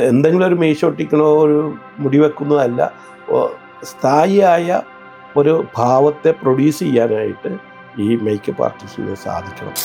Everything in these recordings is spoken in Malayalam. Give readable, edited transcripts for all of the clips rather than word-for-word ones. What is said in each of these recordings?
എന്തെങ്കിലും ഒരു മീശ ഒട്ടിക്കണോ ഒരു മുടി വെക്കുന്നതല്ല, സ്ഥായിയായ ഒരു ഭാവത്തെ പ്രൊഡ്യൂസ് ചെയ്യാനായിട്ട് ഈ മേക്കപ്പ് ആർട്ടിസ്റ്റിന് സാധിക്കണം.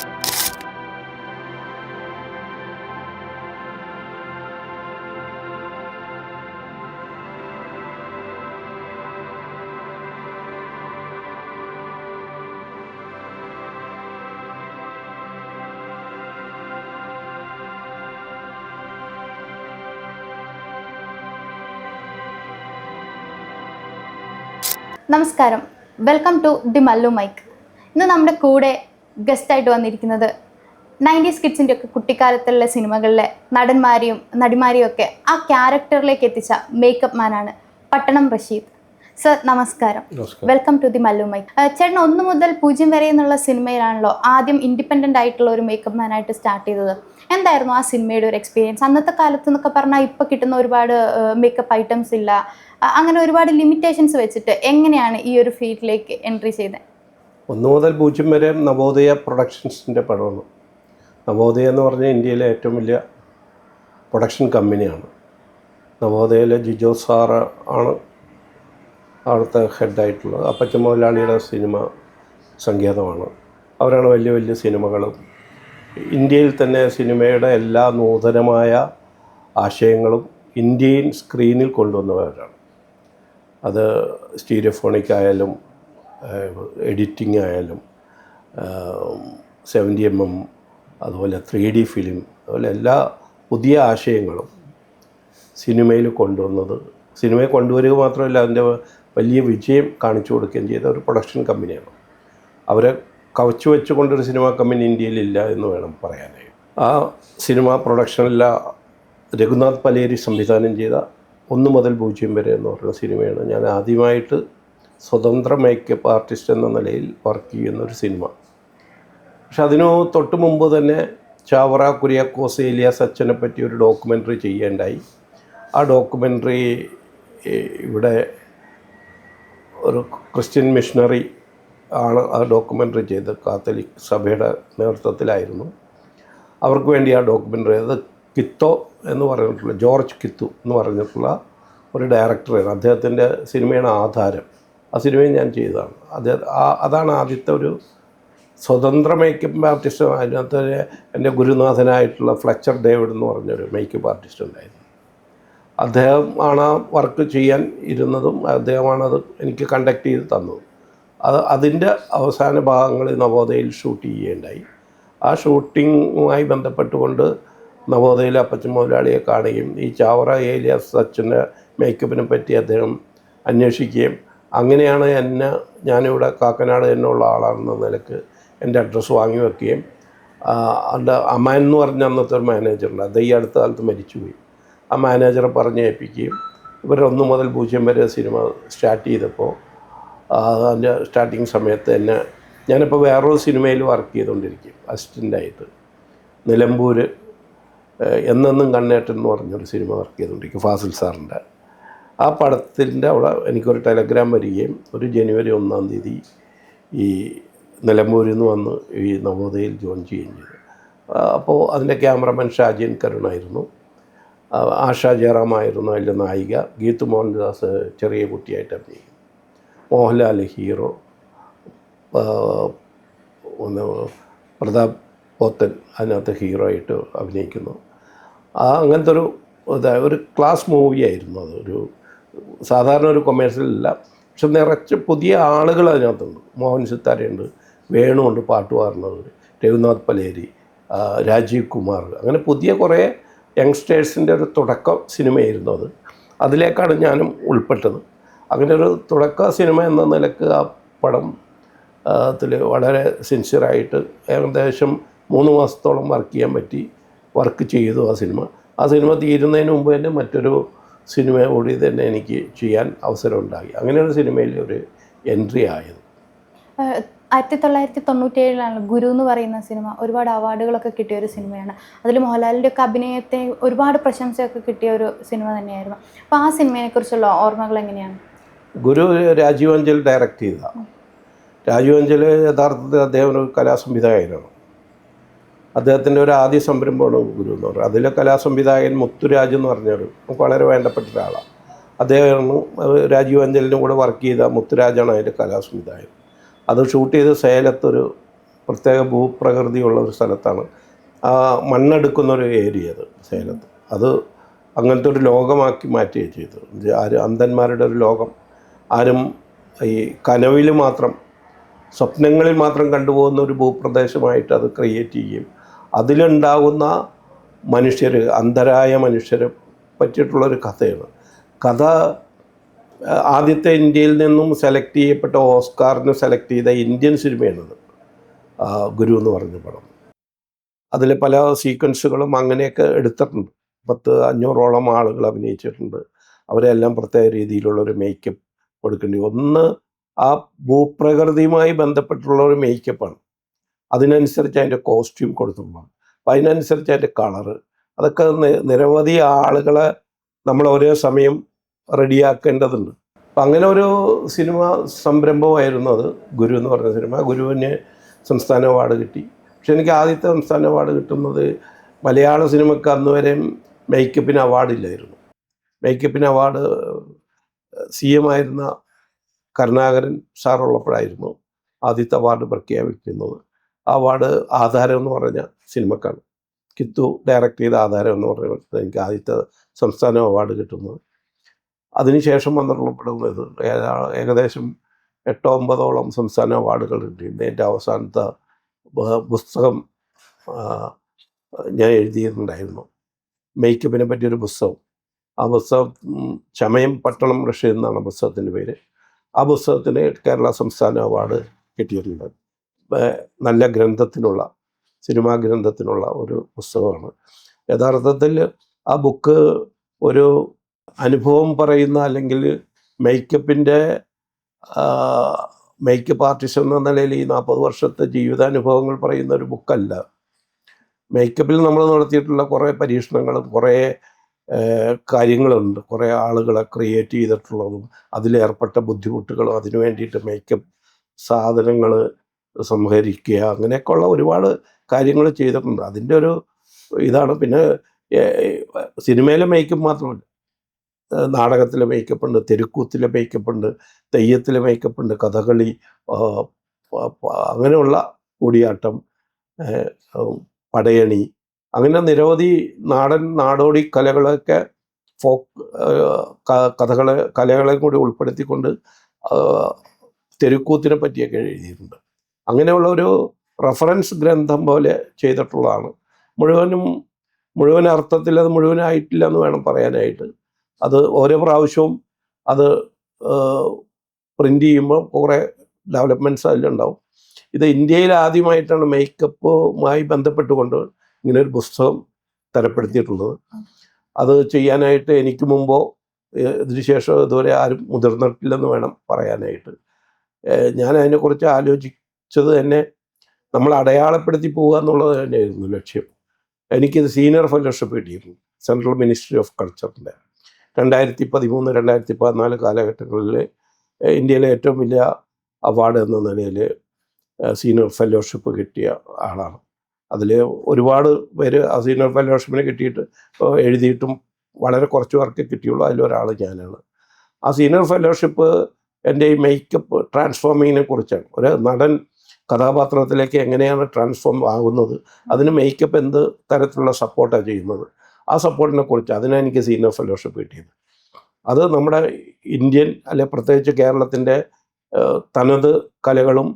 നമസ്കാരം, welcome to the Mallu Mic. ഇന്ന് നമ്മുടെ കൂടെ ഗസ്റ്റായിട്ട് വന്നിരിക്കുന്നത് 90s കിഡ്സിൻ്റെ ഒക്കെ കുട്ടിക്കാലത്തുള്ള സിനിമകളിലെ നടന്മാരെയും നടിമാരെയും ഒക്കെ ആ ക്യാരക്ടറിലേക്ക് എത്തിച്ച മേക്കപ്പ് മാനാണ് പട്ടണം റഷീദ് സർ. നമസ്കാരം, welcome to the Mallu mic. ചേട്ടൻ 1 മുതൽ 0 വരെ എന്നുള്ള സിനിമയിലാണല്ലോ ആദ്യം ഇൻഡിപെൻഡൻ്റ് ആയിട്ടുള്ള ഒരു മേക്കപ്പ് മാനായിട്ട് സ്റ്റാർട്ട് ചെയ്തത്. എന്തായിരുന്നു ആ സിനിമയുടെ ഒരു എക്സ്പീരിയൻസ്? അന്നത്തെ കാലത്ത് എന്നൊക്കെ പറഞ്ഞാൽ ഇപ്പോൾ കിട്ടുന്ന ഒരുപാട് മേക്കപ്പ് ഐറ്റംസ് ഇല്ല, അങ്ങനെ ഒരുപാട് ലിമിറ്റേഷൻസ് വെച്ചിട്ട് എങ്ങനെയാണ് ഈ ഒരു ഫീൽഡിലേക്ക് എൻട്രി ചെയ്തത്? 1 മുതൽ 0 വരെ നവോദയ പ്രൊഡക്ഷൻസിൻ്റെ പടമാണ്. നവോദയ എന്ന് പറഞ്ഞാൽ ഇന്ത്യയിലെ ഏറ്റവും വലിയ പ്രൊഡക്ഷൻ കമ്പനിയാണ്. നവോദയയിലെ ജിജോ സാറ് ആണ് അവിടുത്തെ ഹെഡായിട്ടുള്ളത്. അപ്പച്ചൻ മുതലാളിയുടെ സിനിമ സങ്കേതമാണ്. അവരാണ് വലിയ വലിയ സിനിമകളും ഇന്ത്യയിൽ തന്നെ സിനിമയുടെ എല്ലാ നൂതനമായ ആശയങ്ങളും ഇന്ത്യൻ സ്ക്രീനിൽ കൊണ്ടുവന്നവരാണ്. അത് സ്റ്റീരിയോഫോണിക് ആയാലും എഡിറ്റിംഗ് ആയാലും 70mm, അതുപോലെ 3D ഫിലിം, അതുപോലെ എല്ലാ പുതിയ ആശയങ്ങളും സിനിമയിൽ കൊണ്ടുവന്നത്, സിനിമയെ കൊണ്ടുവരിക മാത്രമല്ല അതിൻ്റെ വലിയ വിജയം കാണിച്ചു കൊടുക്കുകയും ചെയ്ത ഒരു പ്രൊഡക്ഷൻ കമ്പനിയാണ്. അവരെ കവച്ചു വെച്ചുകൊണ്ടൊരു സിനിമാ കമ്പനി ഇന്ത്യയിലില്ല എന്ന് വേണം പറയാനായി. ആ സിനിമ പ്രൊഡക്ഷനിലെ രഘുനാഥ് പലേരി സംവിധാനം ചെയ്ത 1 മുതൽ 0 വരെ എന്ന് പറയുന്ന സിനിമയാണ് ഞാൻ ആദ്യമായിട്ട് സ്വതന്ത്ര മേക്കപ്പ് ആർട്ടിസ്റ്റ് എന്ന നിലയിൽ വർക്ക് ചെയ്യുന്നൊരു സിനിമ. പക്ഷെ അതിനു തൊട്ട് മുമ്പ് തന്നെ ചാവറ കുര്യാക്കോസ് ഏലിയാസ് അച്ഛനെ പറ്റി ഒരു ഡോക്യുമെൻ്ററി ചെയ്യേണ്ടായി. ആ ഡോക്യുമെൻ്ററി ഇവിടെ ഒരു ക്രിസ്ത്യൻ മിഷണറി ആണ് ആ ഡോക്യുമെൻ്ററി ചെയ്തത്. കാത്തലിക് സഭയുടെ നേതൃത്വത്തിലായിരുന്നു. അവർക്ക് വേണ്ടി ആ ഡോക്യുമെൻ്ററി, അത് കിത്തോ എന്ന് പറഞ്ഞിട്ടുള്ള ജോർജ് കിത്തു എന്ന് പറഞ്ഞിട്ടുള്ള ഒരു ഡയറക്ടറാണ്. അദ്ദേഹത്തിൻ്റെ സിനിമയാണ് ആധാരം. ആ സിനിമയും ഞാൻ ചെയ്തതാണ്. അതാണ് ആദ്യത്തെ ഒരു സ്വതന്ത്ര മേക്കപ്പ് ആർട്ടിസ്റ്റ്. അതിനകത്ത് എൻ്റെ ഗുരുനാഥനായിട്ടുള്ള ഫ്ലെച്ചർ ഡേവിഡ് എന്ന് പറഞ്ഞൊരു മേക്കപ്പ് ആർട്ടിസ്റ്റ് ഉണ്ടായിരുന്നു. അദ്ദേഹം ആണ് വർക്ക് ചെയ്യാൻ ഇരുന്നതും അദ്ദേഹമാണത് എനിക്ക് കണ്ടക്ട് ചെയ്ത് തന്നതും. അതിൻ്റെ അവസാന ഭാഗങ്ങളിൽ നവോദയയിൽ ഷൂട്ട് ചെയ്യുകയുണ്ടായി. ആ ഷൂട്ടിങ്ങുമായി ബന്ധപ്പെട്ടുകൊണ്ട് നവോദയയിലെ അപ്പച്ചൻ മുതലാളിയെ കാണുകയും ഈ ചാവറ ഏലിയാസ് അച്ഛൻ്റെ മേക്കപ്പിനെ പറ്റി അദ്ദേഹം അന്വേഷിക്കുകയും അങ്ങനെയാണ് ഞാനിവിടെ കാക്കനാട് എന്നുള്ള ആളാണെന്ന നിലക്ക് എൻ്റെ അഡ്രസ്സ് വാങ്ങി വെക്കുകയും അതിൻ്റെ അമാൻ എന്ന് പറഞ്ഞ അന്നത്തെ ഒരു മാനേജറുണ്ട്, അത് ഈ അടുത്ത കാലത്ത് മരിച്ചുപോയി. ആ മാനേജറെ പറഞ്ഞേൽപ്പിക്കുകയും ഇവർ 1 മുതൽ 0 വരെ സിനിമ സ്റ്റാർട്ട് ചെയ്തപ്പോൾ അതിൻ്റെ സ്റ്റാർട്ടിങ് സമയത്ത് തന്നെ ഞാനിപ്പോൾ വേറൊരു സിനിമയിൽ വർക്ക് ചെയ്തുകൊണ്ടിരിക്കും അസിസ്റ്റൻ്റായിട്ട്. നിലമ്പൂർ എന്നെന്നും കണ്ണേട്ടൻ എന്ന് പറഞ്ഞൊരു സിനിമ വർക്ക് ചെയ്തുകൊണ്ടിരിക്കും ഫാസിൽ സാറിൻ്റെ. ആ പടത്തിൻ്റെ അവിടെ എനിക്കൊരു ടെലഗ്രാം വരികയും ഒരു ജനുവരി 1-ാം തീയതി ഈ നിലമ്പൂരിൽ നിന്ന് വന്ന് ഈ നവോദയയിൽ ജോയിൻ ചെയ്യുകയും ചെയ്തു. അപ്പോൾ അതിൻ്റെ ക്യാമറമാൻ ഷാജിൻ കരുണായിരുന്നു, ആഷ ജയറാമായിരുന്നു അതിൻ്റെ നായിക, ഗീതു മോഹൻദാസ് ചെറിയ കുട്ടിയായിട്ട് അഭിനയിക്കും, മോഹൻലാൽ ഹീറോ, പ്രതാപ് പോത്തൻ അതിനകത്ത് ഹീറോ ആയിട്ട് അഭിനയിക്കുന്നു. അങ്ങനത്തെ ഒരു ക്ലാസ് മൂവിയായിരുന്നു അത്. ഒരു സാധാരണ ഒരു കൊമേഴ്സ്യലല്ല, പക്ഷെ നിറച്ച് പുതിയ ആളുകൾ അതിനകത്തുണ്ട്. മോഹൻ സിത്താരയുണ്ട്, വേണുണ്ട് പാട്ട് പാടുന്നത്, രഘുനാഥ് പലേരി, രാജീവ് കുമാർ, അങ്ങനെ പുതിയ കുറേ യങ്സ്റ്റേഴ്സിൻ്റെ ഒരു തുടക്കം സിനിമയായിരുന്നു അത്. അതിലേക്കാണ് ഞാനും ഉൾപ്പെട്ടത്. അങ്ങനെ ഒരു തുടക്ക സിനിമ എന്ന നിലക്ക് ആ പടം വളരെ സിൻസിയറായിട്ട് ഏകദേശം 3 മാസത്തോളം വർക്ക് ചെയ്യാൻ പറ്റി. വർക്ക് ചെയ്തു ആ സിനിമ തീരുന്നതിന് മുമ്പ് തന്നെ മറ്റൊരു സിനിമ കൂടി തന്നെ എനിക്ക് ചെയ്യാൻ അവസരം ഉണ്ടായി. അങ്ങനെയൊരു സിനിമയിൽ ഒരു എൻട്രി ആയത്. 1997 ഗുരു എന്ന് പറയുന്ന സിനിമ ഒരുപാട് അവാർഡുകളൊക്കെ കിട്ടിയ ഒരു സിനിമയാണ്. അതിൽ മോഹൻലാലിൻ്റെ ഒക്കെ അഭിനയത്തെ ഒരുപാട് പ്രശംസയൊക്കെ കിട്ടിയ ഒരു സിനിമ തന്നെയായിരുന്നു. അപ്പോൾ ആ സിനിമയെക്കുറിച്ചുള്ള ഓർമ്മകൾ എങ്ങനെയാണ്? ഗുരു രാജീവ് അഞ്ചൽ ഡയറക്റ്റ് ചെയ്തതാണ്. രാജീവ് അഞ്ചൽ യഥാർത്ഥത്തിൽ അദ്ദേഹം ഒരു കലാസംവിധായകനാണ്. അദ്ദേഹത്തിൻ്റെ ഒരു ആദ്യ സംരംഭമാണ് ഗുരു എന്ന് പറയുന്നത്. അതിലെ കലാസംവിധായകൻ മുത്തുരാജ് എന്ന് പറഞ്ഞൊരു നമുക്ക് വളരെ വേണ്ടപ്പെട്ട ഒരാളാണ്. അദ്ദേഹമാണ് രാജീവ് അഞ്ചലിനും കൂടെ വർക്ക് ചെയ്ത മുത്തുരാജാണ് അതിൻ്റെ കലാസംവിധായകൻ. അത് ഷൂട്ട് ചെയ്ത് സേലത്തൊരു പ്രത്യേക ഭൂപ്രകൃതിയുള്ള ഒരു സ്ഥലത്താണ്, മണ്ണെടുക്കുന്നൊരു ഏരിയ അത് സേലത്ത്. അത് അങ്ങനത്തെ ഒരു ലോകമാക്കി മാറ്റുകയും ചെയ്തു. അന്ധന്മാരുടെ ഒരു ലോകം. ആരും ഈ കനവിൽ മാത്രം, സ്വപ്നങ്ങളിൽ മാത്രം കണ്ടുപോകുന്ന ഒരു ഭൂപ്രദേശമായിട്ട് അത് ക്രിയേറ്റ് ചെയ്യുകയും അതിലുണ്ടാകുന്ന മനുഷ്യർ, അന്ധരായ മനുഷ്യരെ പറ്റിയിട്ടുള്ളൊരു കഥയാണ്. കഥ ആദ്യത്തെ ഇന്ത്യയിൽ നിന്നും സെലക്ട് ചെയ്യപ്പെട്ട, ഓസ്കാറിന് സെലക്ട് ചെയ്ത ഇന്ത്യൻ സിനിമയാണത് ഗുരു എന്ന് പറഞ്ഞ പടം. അതിൽ പല സീക്വൻസുകളും അങ്ങനെയൊക്കെ എടുത്തിട്ടുണ്ട്. 500-ഓളം ആളുകൾ അഭിനയിച്ചിട്ടുണ്ട്. അവരെല്ലാം പ്രത്യേക രീതിയിലുള്ളൊരു മേക്കപ്പ് കൊടുക്കേണ്ടി. ഒന്ന് ആ ഭൂപ്രകൃതിയുമായി ബന്ധപ്പെട്ടുള്ള ഒരു മേക്കപ്പാണ്. അതിനനുസരിച്ച് അതിൻ്റെ കോസ്റ്റ്യൂം കൊടുത്തിട്ടുള്ളതാണ്. അപ്പം അതിനനുസരിച്ച് അതിൻ്റെ കളറ്, അതൊക്കെ നിരവധി ആളുകളെ നമ്മൾ ഒരേ സമയം റെഡിയാക്കേണ്ടതുണ്ട്. അപ്പം അങ്ങനെ ഒരു സിനിമ സംരംഭമായിരുന്നു അത് ഗുരു എന്ന് പറഞ്ഞ സിനിമ. ഗുരുവിന് സംസ്ഥാന അവാർഡ് കിട്ടി. പക്ഷെ എനിക്ക് ആദ്യത്തെ സംസ്ഥാന അവാർഡ് കിട്ടുന്നത്, മലയാള സിനിമയ്ക്ക് അന്ന് വരെയും മേക്കപ്പിന് അവാർഡില്ലായിരുന്നു. മേക്കപ്പിന് അവാർഡ് CM ആയിരുന്ന കരുണാകരൻ സാറുള്ളപ്പോഴായിരുന്നു ആദ്യത്തെ അവാർഡ് പ്രഖ്യാപിക്കുന്നത്. ആ അവാർഡ് ആധാരം എന്ന് പറഞ്ഞ സിനിമക്കാണ്. കിത്തു ഡയറക്റ്റ് ചെയ്ത ആധാരം എന്ന് പറഞ്ഞ എനിക്ക് ആദ്യത്തെ സംസ്ഥാന അവാർഡ് കിട്ടുന്നത്. അതിനുശേഷം വന്നിട്ടുള്ളപ്പെടുന്നത് ഏകദേശം 8-9ഓളം സംസ്ഥാന അവാർഡുകൾ കിട്ടിയിട്ടുണ്ട്. എൻ്റെ അവസാനത്തെ പുസ്തകം ഞാൻ എഴുതിയിട്ടുണ്ടായിരുന്നു, മേക്കപ്പിനെ പറ്റിയൊരു പുസ്തകം. ആ പുസ്തകം ചമയം പട്ടണം റഷീദ് എന്നാണ് പുസ്തകത്തിൻ്റെ പേര്. ആ പുസ്തകത്തിന് കേരള സംസ്ഥാന അവാർഡ് കിട്ടിയിട്ടുണ്ട്. നല്ല ഗ്രന്ഥത്തിനുള്ള, സിനിമാ ഗ്രന്ഥത്തിനുള്ള ഒരു പുസ്തകമാണ്. യഥാർത്ഥത്തിൽ ആ ബുക്ക് ഒരു അനുഭവം പറയുന്ന, അല്ലെങ്കിൽ മേക്കപ്പ് ആർട്ടിസ്റ്റ് എന്ന നിലയിൽ ഈ 40 വർഷത്തെ ജീവിതാനുഭവങ്ങൾ പറയുന്ന ഒരു ബുക്കല്ല. മേക്കപ്പിൽ നമ്മൾ നടത്തിയിട്ടുള്ള കുറേ പരീക്ഷണങ്ങളും കുറേ കാര്യങ്ങളുണ്ട്. കുറേ ആളുകളെ ക്രിയേറ്റ് ചെയ്തിട്ടുള്ളതും അതിലേർപ്പെട്ട ബുദ്ധിമുട്ടുകളും അതിനു വേണ്ടിയിട്ട് മേക്കപ്പ് സാധനങ്ങൾ സംഹരിക്കുക, അങ്ങനെയൊക്കെയുള്ള ഒരുപാട് കാര്യങ്ങൾ ചെയ്തിട്ടുണ്ട്. അതിൻ്റെ ഒരു ഇതാണ്. പിന്നെ സിനിമയിലെ മേക്കപ്പ് മാത്രമല്ല, നാടകത്തിലെ മേക്കപ്പ് ഉണ്ട്, തെരുക്കൂത്തിലെ മേക്കപ്പ് ഉണ്ട്, തെയ്യത്തിലെ മേക്കപ്പ് ഉണ്ട്, കഥകളി, അങ്ങനെയുള്ള കൂടിയാട്ടം, പടയണി, അങ്ങനെ നിരവധി നാടോടി കലകളൊക്കെ, ഫോക്ക് കലകളെ കൂടി ഉൾപ്പെടുത്തിക്കൊണ്ട് തെരുക്കൂത്തിനെ പറ്റിയൊക്കെ എഴുതിയിട്ടുണ്ട്. അങ്ങനെയുള്ള ഒരു റെഫറൻസ് ഗ്രന്ഥം പോലെ ചെയ്തിട്ടുള്ളതാണ്. മുഴുവൻ അർത്ഥത്തിൽ അത് മുഴുവനായിട്ടില്ല എന്ന് വേണം പറയാനായിട്ട്. അത് ഓരോ പ്രാവശ്യവും അത് പ്രിൻ്റ് ചെയ്യുമ്പോൾ കുറേ ഡെവലപ്മെൻറ്റ്സ് അതിലുണ്ടാവും. ഇത് ഇന്ത്യയിൽ ആദ്യമായിട്ടാണ് മേക്കപ്പുമായി ബന്ധപ്പെട്ടുകൊണ്ട് ഇങ്ങനെ ഒരു പുസ്തകം തരപ്പെടുത്തിയിട്ടുള്ളത്. അത് ചെയ്യാനായിട്ട് എനിക്ക് മുമ്പോ ഇതിനുശേഷം ഇതുവരെ ആരും മുതിർന്നിട്ടില്ലെന്ന് വേണം പറയാനായിട്ട്. ഞാൻ അതിനെക്കുറിച്ച് ആലോചിച്ചത് തന്നെ നമ്മൾ അടയാളപ്പെടുത്തി പോകുക എന്നുള്ളത് തന്നെയായിരുന്നു ലക്ഷ്യം. എനിക്കിത് സീനിയർ ഫെലോഷിപ്പ് കിട്ടിയിരുന്നു സെൻട്രൽ മിനിസ്ട്രി ഓഫ് കൾച്ചറിൻ്റെ 2013-2014 കാലഘട്ടങ്ങളിൽ ഇന്ത്യയിലെ ഏറ്റവും വലിയ അവാർഡ് എന്ന നിലയിൽ സീനിയർ ഫെലോഷിപ്പ് കിട്ടിയ ആളാണ്. അതിൽ ഒരുപാട് പേര് ആ സീനിയർ ഫെലോഷിപ്പിന് കിട്ടിയിട്ട് എഴുതിയിട്ടും വളരെ കുറച്ച് പേർക്ക് കിട്ടിയുള്ളൂ. അതിലൊരാൾ ഞാനാണ്. ആ സീനിയർ ഫെലോഷിപ്പ് എൻ്റെ ഈ മേക്കപ്പ് ട്രാൻസ്ഫോമിങ്ങിനെ കുറിച്ചാണ്. ഒരു നടൻ കഥാപാത്രത്തിലേക്ക് എങ്ങനെയാണ് ട്രാൻസ്ഫോം ആകുന്നത്, അതിന് മേക്കപ്പ് എന്ത് തരത്തിലുള്ള സപ്പോർട്ടാണ് ചെയ്യുന്നത്, ആ സപ്പോർട്ടിനെ കുറിച്ച് അതിനാണ് എനിക്ക് സീനിയർ ഫെലോഷിപ്പ് കിട്ടിയത്. അത് നമ്മുടെ ഇന്ത്യൻ, അല്ലെ പ്രത്യേകിച്ച് കേരളത്തിൻ്റെ തനത് കലകളും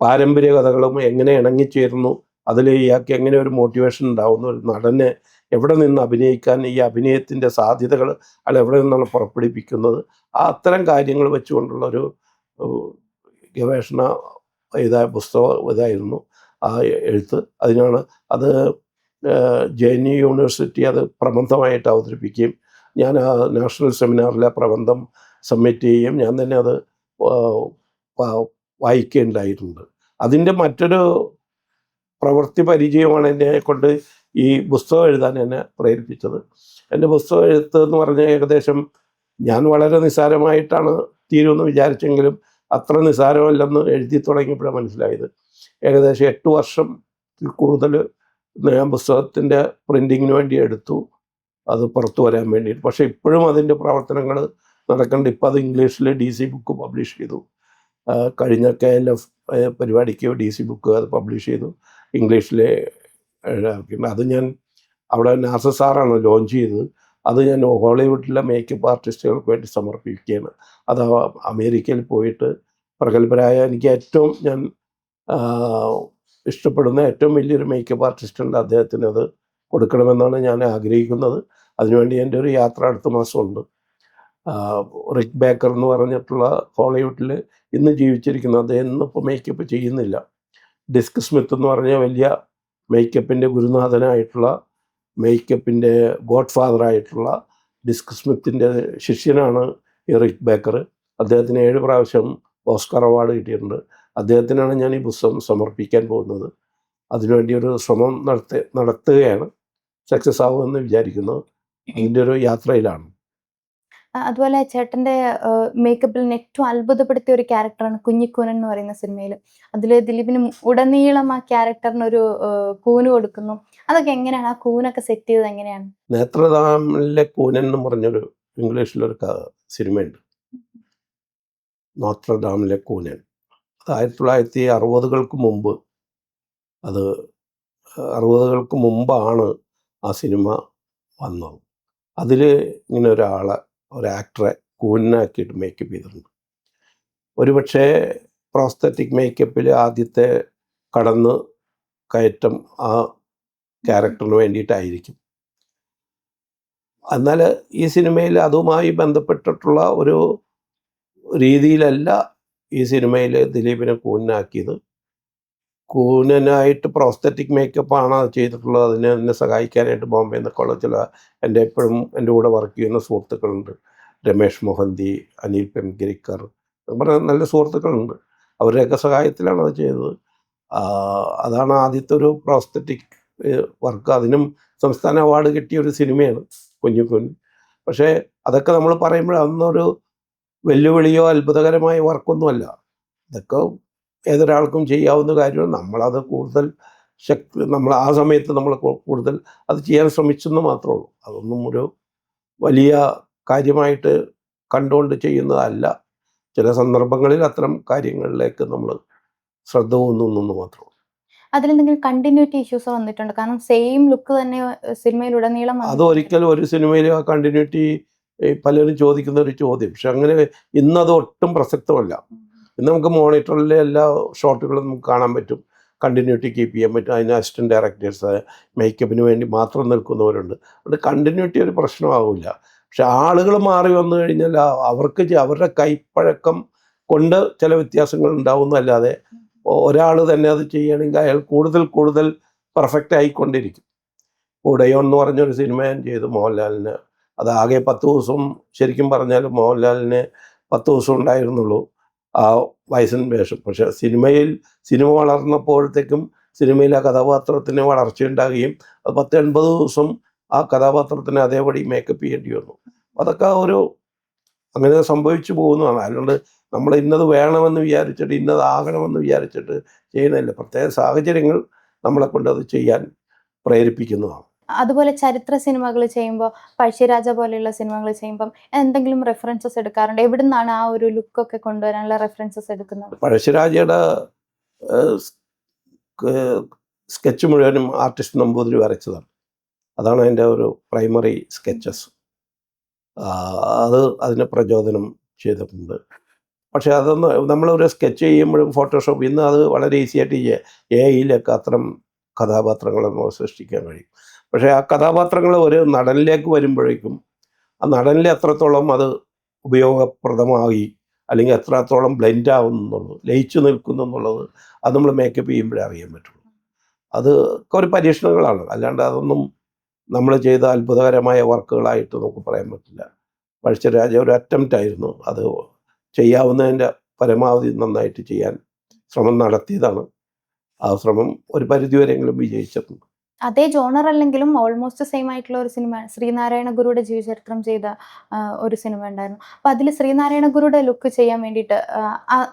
പാരമ്പര്യ കഥകളും എങ്ങനെ ഇണങ്ങിച്ചേരുന്നു, അതിൽ ഇയാൾക്ക് എങ്ങനെ ഒരു മോട്ടിവേഷൻ ഉണ്ടാവുന്നു, ഒരു നടനെ എവിടെ നിന്ന് അഭിനയിക്കാൻ, ഈ അഭിനയത്തിൻ്റെ സാധ്യതകൾ അല്ല എവിടെ നിന്നാണ് പുറപ്പെടുവിപ്പിക്കുന്നത്, അത്തരം കാര്യങ്ങൾ വെച്ചുകൊണ്ടുള്ളൊരു ഗവേഷണ പുസ്തകം ഇതായിരുന്നു ആ എഴുത്ത്. അതിനാണ് അത് JNU യൂണിവേഴ്സിറ്റി അത് പ്രബന്ധമായിട്ട് അവതരിപ്പിക്കുകയും ഞാൻ ആ നാഷണൽ സെമിനാറിലെ പ്രബന്ധം സബ്മിറ്റ് ചെയ്യുകയും ഞാൻ തന്നെ അത് വായിക്കുകയുണ്ടായിട്ടുണ്ട്. അതിൻ്റെ മറ്റൊരു പ്രവൃത്തി പരിചയമാണ് എന്നെ കൊണ്ട് ഈ പുസ്തകം എഴുതാൻ എന്നെ പ്രേരിപ്പിച്ചത്. എൻ്റെ പുസ്തകം എഴുത്ത് എന്ന് പറഞ്ഞാൽ ഏകദേശം ഞാൻ വളരെ നിസ്സാരമായിട്ടാണ് തീരുമെന്ന് വിചാരിച്ചെങ്കിലും അത്ര നിസ്സാരമല്ലെന്ന് എഴുതി തുടങ്ങിയപ്പോഴാണ് മനസ്സിലായത്. ഏകദേശം 8 വർഷം കൂടുതൽ ഞാൻ പുസ്തകത്തിൻ്റെ പ്രിൻറ്റിങ്ങിന് വേണ്ടി എടുത്തു, അത് പുറത്തു വരാൻ വേണ്ടിയിട്ട്. പക്ഷേ ഇപ്പോഴും അതിൻ്റെ പ്രവർത്തനങ്ങൾ നടക്കുന്നുണ്ട്. ഇപ്പോൾ അത് ഇംഗ്ലീഷിൽ DC ബുക്ക് പബ്ലിഷ് ചെയ്തു. കഴിഞ്ഞ KLF പരിപാടിക്ക് DC ബുക്ക് അത് പബ്ലിഷ് ചെയ്തു, ഇംഗ്ലീഷിൽ ഇറക്കിയിട്ടുണ്ട്. അത് ഞാൻ അവിടെ നാസർ സാറാണ് ലോഞ്ച് ചെയ്തത്. അത് ഞാൻ ഹോളിവുഡിലെ മേക്കപ്പ് ആർട്ടിസ്റ്റുകൾക്ക് വേണ്ടി സമർപ്പിക്കുകയാണ്. അത് അമേരിക്കയിൽ പോയിട്ട് പ്രഗത്ഭരായ എനിക്ക് ഏറ്റവും ഞാൻ ഇഷ്ടപ്പെടുന്ന ഏറ്റവും വലിയൊരു മേക്കപ്പ് ആർട്ടിസ്റ്റുണ്ട്, അദ്ദേഹത്തിന് അത് കൊടുക്കണമെന്നാണ് ഞാൻ ആഗ്രഹിക്കുന്നത്. അതിനുവേണ്ടി എൻ്റെ ഒരു യാത്ര അടുത്ത മാസമുണ്ട്. റിക് ബേക്കർ എന്ന് പറഞ്ഞിട്ടുള്ള ഹോളിവുഡിൽ ഇന്ന് ജീവിച്ചിരിക്കുന്ന അദ്ദേഹം ഇന്നിപ്പോൾ മേക്കപ്പ് ചെയ്യുന്നില്ല. ഡിസ്ക് സ്മിത്ത് എന്ന് പറഞ്ഞ വലിയ മേക്കപ്പിൻ്റെ ഗുരുനാഥനായിട്ടുള്ള, മേക്കപ്പിൻ്റെ ഗോഡ് ഫാദറായിട്ടുള്ള ഡിസ്ക് സ്മിത്തിൻ്റെ ശിഷ്യനാണ് ഈ റിക് ബേക്കർ. അദ്ദേഹത്തിന് 7 പ്രാവശ്യം ഓസ്കാർ അവാർഡ് കിട്ടിയിട്ടുണ്ട്. അദ്ദേഹത്തിനാണ് ഞാൻ ഈ പുസ്തകം സമർപ്പിക്കാൻ പോകുന്നത്. അതിനുവേണ്ടി ഒരു ശ്രമം നടത്തുകയാണ്. സക്സസ് ആവുമെന്ന് വിചാരിക്കുന്നു. അതിൻ്റെ ഒരു യാത്രയിലാണ്. അതുപോലെ ചേട്ടൻ്റെ മേക്കപ്പിൽ ഏറ്റവും അത്ഭുതപ്പെടുത്തിയ ഒരു ക്യാരക്ടറാണ് കുഞ്ഞിക്കൂനൻ എന്ന് പറയുന്ന സിനിമയിൽ. അതിൽ ദിലീപിന് ഉടനീളം ആ ക്യാരക്ടറിനൊരു കൂന് കൊടുക്കുന്നു. അതൊക്കെ എങ്ങനെയാണ്? ആ കൂനൊക്കെ സെറ്റ് ചെയ്തത് എങ്ങനെയാണ്? നേത്രദാമിലെ കൂനൻ എന്ന് പറഞ്ഞൊരു ഇംഗ്ലീഷിലൊരു സിനിമയുണ്ട്, നോത്രഡാമിലെ കൂനൻ. അത് 1960-കൾക്ക് മുമ്പ്, അത് 60-കൾക്ക് മുമ്പാണ് ആ സിനിമ വന്നത്. അതിൽ ഇങ്ങനെ ഒരു ആക്ടറെ കൂനാക്കിയിട്ട് മേക്കപ്പ് ചെയ്തിട്ടുണ്ട്. ഒരുപക്ഷെ പ്രോസ്തറ്റിക് മേക്കപ്പിൽ ആദ്യത്തെ കടന്ന് കയറ്റം ആ ക്യാരക്ടറിന് വേണ്ടിയിട്ടായിരിക്കും. എന്നാൽ ഈ സിനിമയിൽ അതുമായി ബന്ധപ്പെട്ടിട്ടുള്ള ഒരു രീതിയിലല്ല ഈ സിനിമയിൽ ദിലീപിനെ കൂനാക്കിയത്. കൂനനായിട്ട് പ്രോസ്തറ്റിക് മേക്കപ്പാണ് അത് ചെയ്തിട്ടുള്ളത്. അതിനെ എന്നെ സഹായിക്കാനായിട്ട് ബോംബെ നിന്നൊക്കെയുള്ള ചില എപ്പോഴും എൻ്റെ കൂടെ വർക്ക് ചെയ്യുന്ന സുഹൃത്തുക്കളുണ്ട്. രമേഷ് മൊഹന്തി, അനിൽ പെംഗിരിക്കർ, പറഞ്ഞ നല്ല സുഹൃത്തുക്കളുണ്ട്. അവരുടെയൊക്കെ സഹായത്തിലാണ് അത് ചെയ്തത്. അതാണ് ആദ്യത്തെ ഒരു പ്രോസ്തറ്റിക് വർക്ക്. അതിനും സംസ്ഥാന അവാർഡ് കിട്ടിയ ഒരു സിനിമയാണ് കുഞ്ഞിക്കുഞ്ഞ്. പക്ഷേ അതൊക്കെ നമ്മൾ പറയുമ്പോൾ അതൊന്നൊരു വെല്ലുവിളിയോ അത്ഭുതകരമായ വർക്കൊന്നുമല്ല. ഇതൊക്കെ ഏതൊരാൾക്കും ചെയ്യാവുന്ന കാര്യമാണ്. നമ്മളത് കൂടുതൽ നമ്മൾ ആ സമയത്ത് നമ്മൾ കൂടുതൽ അത് ചെയ്യാൻ ശ്രമിച്ചെന്ന് മാത്രമേ ഉള്ളൂ. അതൊന്നും ഒരു വലിയ കാര്യമായിട്ട് കണ്ടുകൊണ്ട് ചെയ്യുന്നതല്ല. ചില സന്ദർഭങ്ങളിൽ അത്തരം കാര്യങ്ങളിലേക്ക് നമ്മൾ ശ്രദ്ധ ഊന്നുന്നു മാത്രമേ ഉള്ളൂ. അതിലെന്തെങ്കിലും കണ്ടിന്യൂറ്റി ഇഷ്യൂസ് വന്നിട്ടുണ്ട്? കാരണം സെയിം ലുക്ക് തന്നെ സിനിമയിലുടനീളം അതൊരിക്കലും ഒരു സിനിമയിൽ ആ കണ്ടിന്യൂറ്റി പലരും ചോദിക്കുന്ന ഒരു ചോദ്യം. പക്ഷെ അങ്ങനെ ഇന്നത് ഒട്ടും പ്രസക്തമല്ല. ഇന്ന് നമുക്ക് മോണിറ്ററിലെ എല്ലാ ഷോട്ടുകളും നമുക്ക് കാണാൻ പറ്റും, കണ്ടിന്യൂറ്റി കീപ്പ് ചെയ്യാൻ പറ്റും. അതിന് അസിസ്റ്റൻറ്റ് ഡയറക്ടേഴ്സ് മേക്കപ്പിന് വേണ്ടി മാത്രം നിൽക്കുന്നവരുണ്ട്. അതുകൊണ്ട് കണ്ടിന്യൂറ്റി ഒരു പ്രശ്നമാവില്ല. പക്ഷെ ആളുകൾ മാറി വന്നു കഴിഞ്ഞാൽ അവർക്ക് അവരുടെ കൈപ്പഴക്കം കൊണ്ട് ചില വ്യത്യാസങ്ങൾ ഉണ്ടാവുന്നതല്ലാതെ ഒരാൾ തന്നെ അത് ചെയ്യുകയാണെങ്കിൽ അയാൾ കൂടുതൽ പെർഫെക്റ്റ് ആയിക്കൊണ്ടിരിക്കും. ഉടയോൺ എന്ന് പറഞ്ഞൊരു സിനിമ ഞാൻ ചെയ്തു മോഹൻലാലിന്. അത് ആകെ 10 ദിവസം, ശരിക്കും പറഞ്ഞാൽ മോഹൻലാലിന് 10 ദിവസം ഉണ്ടായിരുന്നുള്ളൂ ആ വയസ്സൻ വേഷം. പക്ഷെ സിനിമ വളർന്നപ്പോഴത്തേക്കും സിനിമയിൽ ആ കഥാപാത്രത്തിന് വളർച്ചയുണ്ടാകുകയും അത് 10-80 ദിവസം ആ കഥാപാത്രത്തിന് അതേപടി മേക്കപ്പ് ചെയ്യേണ്ടി വന്നു. അതൊക്കെ അങ്ങനെ സംഭവിച്ചു പോകുന്നതാണ്. അതുകൊണ്ട് നമ്മൾ ഇന്നത് വേണമെന്ന് വിചാരിച്ചിട്ട് ഇന്നതാകണമെന്ന് വിചാരിച്ചിട്ട് ചെയ്യുന്നില്ല. പ്രത്യേക സാഹചര്യങ്ങൾ നമ്മളെ കൊണ്ട് അത് ചെയ്യാൻ പ്രേരിപ്പിക്കുന്നതാണ്. അതുപോലെ ചരിത്ര സിനിമകൾ ചെയ്യുമ്പോൾ, പഴശ്ശിരാജ പോലെയുള്ള സിനിമകൾ ചെയ്യുമ്പം എന്തെങ്കിലും റെഫറൻസസ് എടുക്കാറുണ്ട്? എവിടെ നിന്നാണ് ആ ഒരു ലുക്കൊക്കെ കൊണ്ടുവരാനുള്ള റെഫറൻസസ് എടുക്കുന്നത്? പഴശ്ശിരാജയുടെ സ്കെച്ച് മുഴുവനും ആർട്ടിസ്റ്റ് നമ്പൂതിരി വരച്ചതാണ്. അതാണ് അതിൻ്റെ ഒരു പ്രൈമറി സ്കെച്ചസ്. അതിനെ പ്രചോദനം ചെയ്തിട്ടുണ്ട്. പക്ഷേ അതൊന്ന് നമ്മളൊരു സ്കെച്ച് ചെയ്യുമ്പോഴും ഫോട്ടോഷോപ്പ് ഇന്ന് അത് വളരെ ഈസി ആയിട്ട് AI-യിലൊക്കെ അത്തരം കഥാപാത്രങ്ങൾ നമുക്ക് സൃഷ്ടിക്കാൻ കഴിയും. പക്ഷേ ആ കഥാപാത്രങ്ങൾ ഒരു നടനിലേക്ക് വരുമ്പോഴേക്കും ആ നടനിൽ എത്രത്തോളം അത് ഉപയോഗപ്രദമായി അല്ലെങ്കിൽ എത്രത്തോളം ബ്ലെൻഡ് ആവുന്നുള്ളത്, ലയിച്ചു നിൽക്കുന്നു എന്നുള്ളത് അത് നമ്മൾ മേക്കപ്പ് ചെയ്യുമ്പോഴേ അറിയാൻ പറ്റുള്ളൂ. അതൊക്കെ ഒരു പരീക്ഷണങ്ങളാണ്, അല്ലാണ്ട് അതൊന്നും നമ്മൾ ചെയ്ത അത്ഭുതകരമായ വർക്കുകളായിട്ട് നമുക്ക് പറയാൻ പറ്റില്ല. പഴശ്ശിരാജ ഒരു അറ്റംപ്റ്റ് ആയിരുന്നു. അത് ചെയ്യാവുന്നതിൻ്റെ പരമാവധി നന്നായിട്ട് ചെയ്യാൻ ശ്രമം നടത്തിയതാണ്. ആ ശ്രമം ഒരു പരിധിവരെയെങ്കിലും വിജയിച്ചിട്ടുണ്ട്. അതേ ജോണർ അല്ലെങ്കിലും ഓൾമോസ്റ്റ് സെയിം ആയിട്ടുള്ള ഒരു സിനിമയാണ് ശ്രീനാരായണ ഗുരുയുടെ ജീവചരിത്രം ചെയ്ത ഒരു സിനിമ ഉണ്ടായിരുന്നു. അപ്പോൾ അതിൽ ശ്രീനാരായണ ഗുരുയുടെ ലുക്ക് ചെയ്യാൻ വേണ്ടിയിട്ട്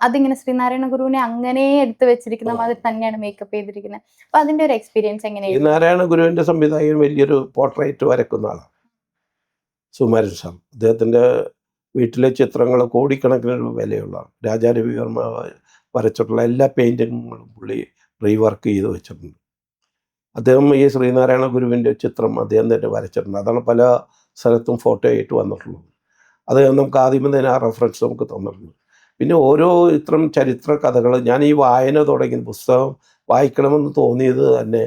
അതിങ്ങനെ ശ്രീനാരായണ ഗുരുവിനെ അങ്ങനെ എടുത്തു വെച്ചിരിക്കുന്ന മാതിരി തന്നെയാണ് മേക്കപ്പ് ചെയ്തിരിക്കുന്നത്. അപ്പോൾ അതിൻ്റെ ഒരു എക്സ്പീരിയൻസ് ഈ എങ്ങനെയായിരുന്നു? നാരായണ ഗുരുവിൻ്റെ സംവിധായകൻ വലിയൊരു പോർട്രേറ്റ് വരക്കുന്ന ആളാണ് സുകുമാരൻ സാർ. അദ്ദേഹത്തിൻ്റെ വീട്ടിലെ ചിത്രങ്ങൾ കോടിക്കണക്കിന് വിലയുള്ളതാണ്. രാജാരവിവർമ്മ വരച്ചിട്ടുള്ള എല്ലാ പെയിൻറ്റിങ്ങുകളും പുള്ളി റീവർക്ക് ചെയ്ത് വെച്ചിട്ടുണ്ട്. അദ്ദേഹം ഈ ശ്രീനാരായണ ഗുരുവിൻ്റെ ചിത്രം അദ്ദേഹം തന്നെ വരച്ചിട്ടുണ്ട്. അതാണ് പല സ്ഥലത്തും ഫോട്ടോ ആയിട്ട് വന്നിട്ടുള്ളത്. അത് നമുക്ക് ആദ്യമേ തന്നെ ആ റെഫറൻസ് നമുക്ക് തന്നിട്ടുണ്ട്. പിന്നെ ഓരോ ഇത്തരം ചരിത്ര കഥകൾ ഞാൻ ഈ വായന തുടങ്ങി പുസ്തകം വായിക്കണമെന്ന് തോന്നിയത് തന്നെ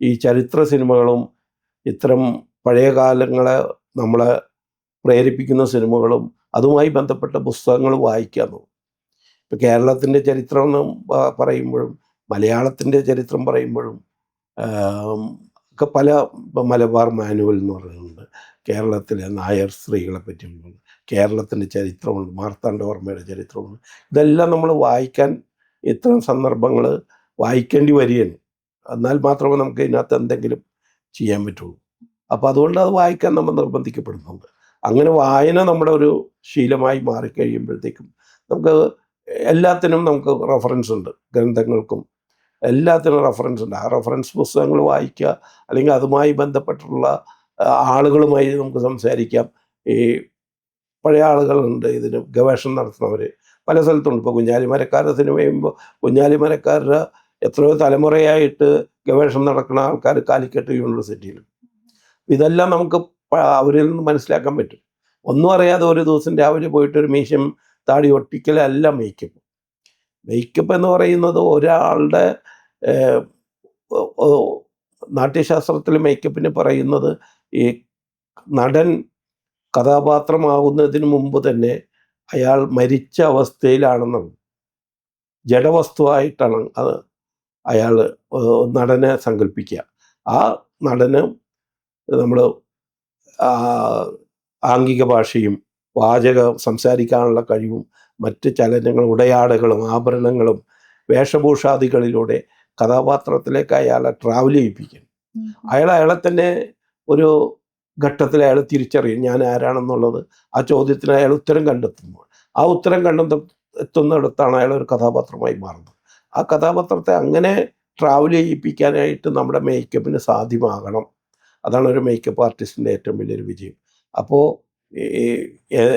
ഈ ചരിത്ര സിനിമകളും ഇത്തരം പഴയ കാലങ്ങളെ നമ്മളെ പ്രേരിപ്പിക്കുന്ന സിനിമകളും അതുമായി ബന്ധപ്പെട്ട പുസ്തകങ്ങൾ വായിക്കാൻ തോന്നും. ഇപ്പോൾ കേരളത്തിൻ്റെ ചരിത്രം എന്ന് പറയുമ്പോഴും മലയാളത്തിൻ്റെ ചരിത്രം പറയുമ്പോഴും ഒക്കെ പല മലബാർ മാനുവൽ എന്ന് പറയുന്നുണ്ട്, കേരളത്തിലെ നായർ സ്ത്രീകളെ പറ്റിയുണ്ട്, കേരളത്തിൻ്റെ ചരിത്രമുണ്ട്, മാർത്താണ്ഡവർമ്മയുടെ ചരിത്രമുണ്ട്. ഇതെല്ലാം നമ്മൾ വായിക്കാൻ ഇത്തരം സന്ദർഭങ്ങൾ വായിക്കേണ്ടി വരികയാണ്. എന്നാൽ മാത്രമേ നമുക്ക് ഇതിനകത്ത് എന്തെങ്കിലും ചെയ്യാൻ പറ്റുള്ളൂ. അപ്പോൾ അതുകൊണ്ട് അത് വായിക്കാൻ നമ്മൾ നിർബന്ധിക്കപ്പെടുന്നുണ്ട്. അങ്ങനെ വായന നമ്മുടെ ഒരു ശീലമായി മാറിക്കഴിയുമ്പോഴത്തേക്കും നമുക്ക് എല്ലാത്തിനും നമുക്ക് റെഫറൻസ് ഉണ്ട്. ഗ്രന്ഥങ്ങൾക്കും എല്ലാത്തിനും റെഫറൻസ് ഉണ്ട്. ആ റെഫറൻസ് പുസ്തകങ്ങൾ വായിക്കുക, അല്ലെങ്കിൽ അതുമായി ബന്ധപ്പെട്ടുള്ള ആളുകളുമായി നമുക്ക് സംസാരിക്കാം. ഈ പഴയ ആളുകളുണ്ട് ഇതിന് ഗവേഷണം നടത്തുന്നവർ പല സ്ഥലത്തുണ്ട്. ഇപ്പോൾ കുഞ്ഞാലിമരക്കാരുടെ സിനിമ ചെയ്യുമ്പോൾ കുഞ്ഞാലിമരക്കാരുടെ എത്രയോ തലമുറയായിട്ട് ഗവേഷണം നടക്കുന്ന ആൾക്കാർ കാലിക്കറ്റ് യൂണിവേഴ്സിറ്റിയിൽ. ഇതെല്ലാം നമുക്ക് അവരിൽ നിന്ന് മനസ്സിലാക്കാൻ പറ്റും. ഒന്നും അറിയാതെ ഒരു ദിവസം രാവിലെ പോയിട്ടൊരു മീശം താടി ഒട്ടിക്കലല്ല മേക്കപ്പ്. മേക്കപ്പ് എന്ന് പറയുന്നത് ഒരാളുടെ നാട്യശാസ്ത്രത്തിൽ മേക്കപ്പിന് പറയുന്നത് ഈ നടൻ കഥാപാത്രമാകുന്നതിന് മുമ്പ് തന്നെ അയാൾ മരിച്ച അവസ്ഥയിലാണെന്നാണ്. ജഡവസ്തുവായിട്ടാണ് അത് അയാൾ നടനെ സങ്കല്പിക്കുക. ആ നടന് നമ്മൾ ആംഗിക ഭാഷയും സംസാരിക്കാനുള്ള കഴിവും മറ്റ് ചലനങ്ങളും ഉടയാടകളും ആഭരണങ്ങളും വേഷഭൂഷാദികളിലൂടെ കഥാപാത്രത്തിലേക്ക് അയാളെ ട്രാവൽ ചെയ്യിപ്പിക്കും. അയാളെ തന്നെ ഒരു ഘട്ടത്തിൽ അയാൾ തിരിച്ചറിയും ഞാൻ ആരാണെന്നുള്ളത്. ആ ചോദ്യത്തിന് അയാൾ ഉത്തരം കണ്ടെത്തുമ്പോൾ ആ ഉത്തരം എത്തുന്നിടത്താണ് അയാൾ ഒരു കഥാപാത്രമായി മാറുന്നത്. ആ കഥാപാത്രത്തെ അങ്ങനെ ട്രാവൽ ചെയ്യിപ്പിക്കാനായിട്ട് നമ്മുടെ മേക്കപ്പിന് സാധ്യമാകണം. അതാണ് ഒരു മേക്കപ്പ് ആർട്ടിസ്റ്റിൻ്റെ ഏറ്റവും വലിയൊരു വിജയം. അപ്പോൾ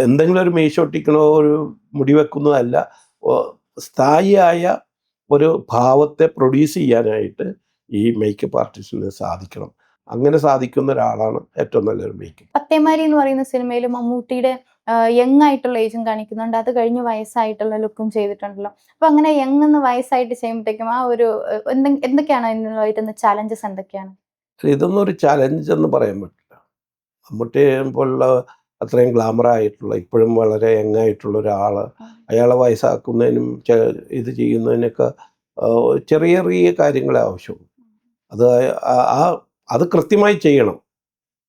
എന്തെങ്കിലും ഒരു മീശ ഒട്ടിക്കണോ ഒരു മുടി വെക്കുന്നതല്ല, സ്ഥായിയായ ഒരു ഭാവത്തെ പ്രൊഡ്യൂസ് ചെയ്യാനായിട്ട് ഈ മേക്കപ്പ് ആർട്ടിസ്റ്റിന് സാധിക്കണം. അങ്ങനെ സാധിക്കുന്ന ഒരാളാണ് ഏറ്റവും നല്ലൊരു മേക്കപ്പ്. പത്തേമാരി എന്ന് പറയുന്ന സിനിമയിൽ മമ്മൂട്ടിയുടെ യങ് ആയിട്ടുള്ള ഏജും കാണിക്കുന്നുണ്ട്, അത് കഴിഞ്ഞ് വയസ്സായിട്ടുള്ള ലുക്കും ചെയ്തിട്ടുണ്ടല്ലോ. അപ്പോൾ അങ്ങനെ യങ് എന്ന് വയസ്സായിട്ട് ചെയ്യുമ്പോഴത്തേക്കും ആ ഒരു എന്തൊക്കെയാണ് അതിനുള്ളതായിട്ടുള്ള ചാലഞ്ചസ് എന്തൊക്കെയാണ്? ഇതൊന്നും ഒരു ചലഞ്ച് എന്ന് പറയാൻ പറ്റില്ല. മമ്മൂട്ടി പോലുള്ള അത്രയും ഗ്ലാമറായിട്ടുള്ള ഇപ്പോഴും വളരെ യങ്ങായിട്ടുള്ള ഒരാൾ അയാളെ വയസ്സാക്കുന്നതിനും ഇത് ചെയ്യുന്നതിനൊക്കെ ചെറിയ ചെറിയ കാര്യങ്ങളെ ആവശ്യമുള്ളൂ. അത് കൃത്യമായി ചെയ്യണം.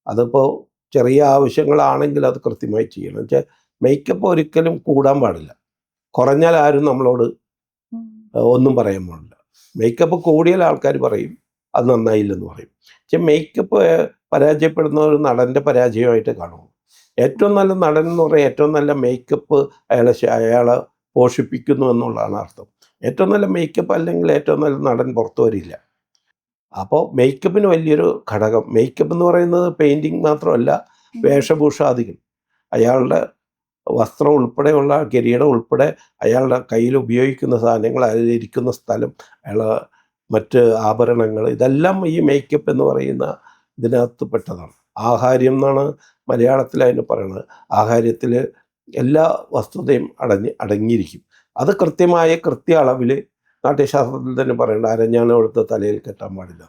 അതിപ്പോൾ ചെറിയ ആവശ്യങ്ങളാണെങ്കിൽ അത് കൃത്യമായി ചെയ്യണം. വെച്ചാൽ മേക്കപ്പ് ഒരിക്കലും കൂടാൻ പാടില്ല. കുറഞ്ഞാൽ ആരും നമ്മളോട് ഒന്നും പറയാൻ പാടില്ല. മേക്കപ്പ് കൂടിയാൽ ആൾക്കാർ പറയും അത് നന്നായില്ലെന്ന് പറയും. പക്ഷെ മേക്കപ്പ് പരാജയപ്പെടുന്ന ഒരു നടൻ്റെ പരാജയമായിട്ട് കാണും. ഏറ്റവും നല്ല നടൻ എന്ന് പറയാൻ ഏറ്റവും നല്ല മേക്കപ്പ് അയാളെ പോഷിപ്പിക്കുന്നു എന്നുള്ളതാണ് അർത്ഥം. ഏറ്റവും നല്ല മേക്കപ്പ് അല്ലെങ്കിൽ ഏറ്റവും നല്ല നടൻ പുറത്തു വരില്ല. അപ്പോൾ മേക്കപ്പിന് വലിയൊരു ഘടകം. മേക്കപ്പ് എന്ന് പറയുന്നത് പെയിൻറ്റിങ് മാത്രമല്ല, വേഷഭൂഷാദികൾ, അയാളുടെ വസ്ത്രം ഉൾപ്പെടെയുള്ള കിരീടം ഉൾപ്പെടെ അയാളുടെ കയ്യിൽ ഉപയോഗിക്കുന്ന സാധനങ്ങൾ, അതിലിരിക്കുന്ന സ്ഥലം, അയാളെ മറ്റ് ആഭരണങ്ങൾ, ഇതെല്ലാം ഈ മേക്കപ്പ് എന്ന് പറയുന്ന ഇതിനകത്ത് പെട്ടതാണ്. ആഹാര്യം എന്നാണ് മലയാളത്തിൽ അതിന് പറയുന്നത്. ആഹാര്യത്തിൽ എല്ലാ വസ്തുതയും അടങ്ങിയിരിക്കും. അത് കൃത്യ അളവിൽ നാട്യശാസ്ത്രത്തിൽ തന്നെ പറയേണ്ട അരഞ്ഞാണം എടുത്ത് തലയിൽ കെട്ടാൻ പാടില്ല.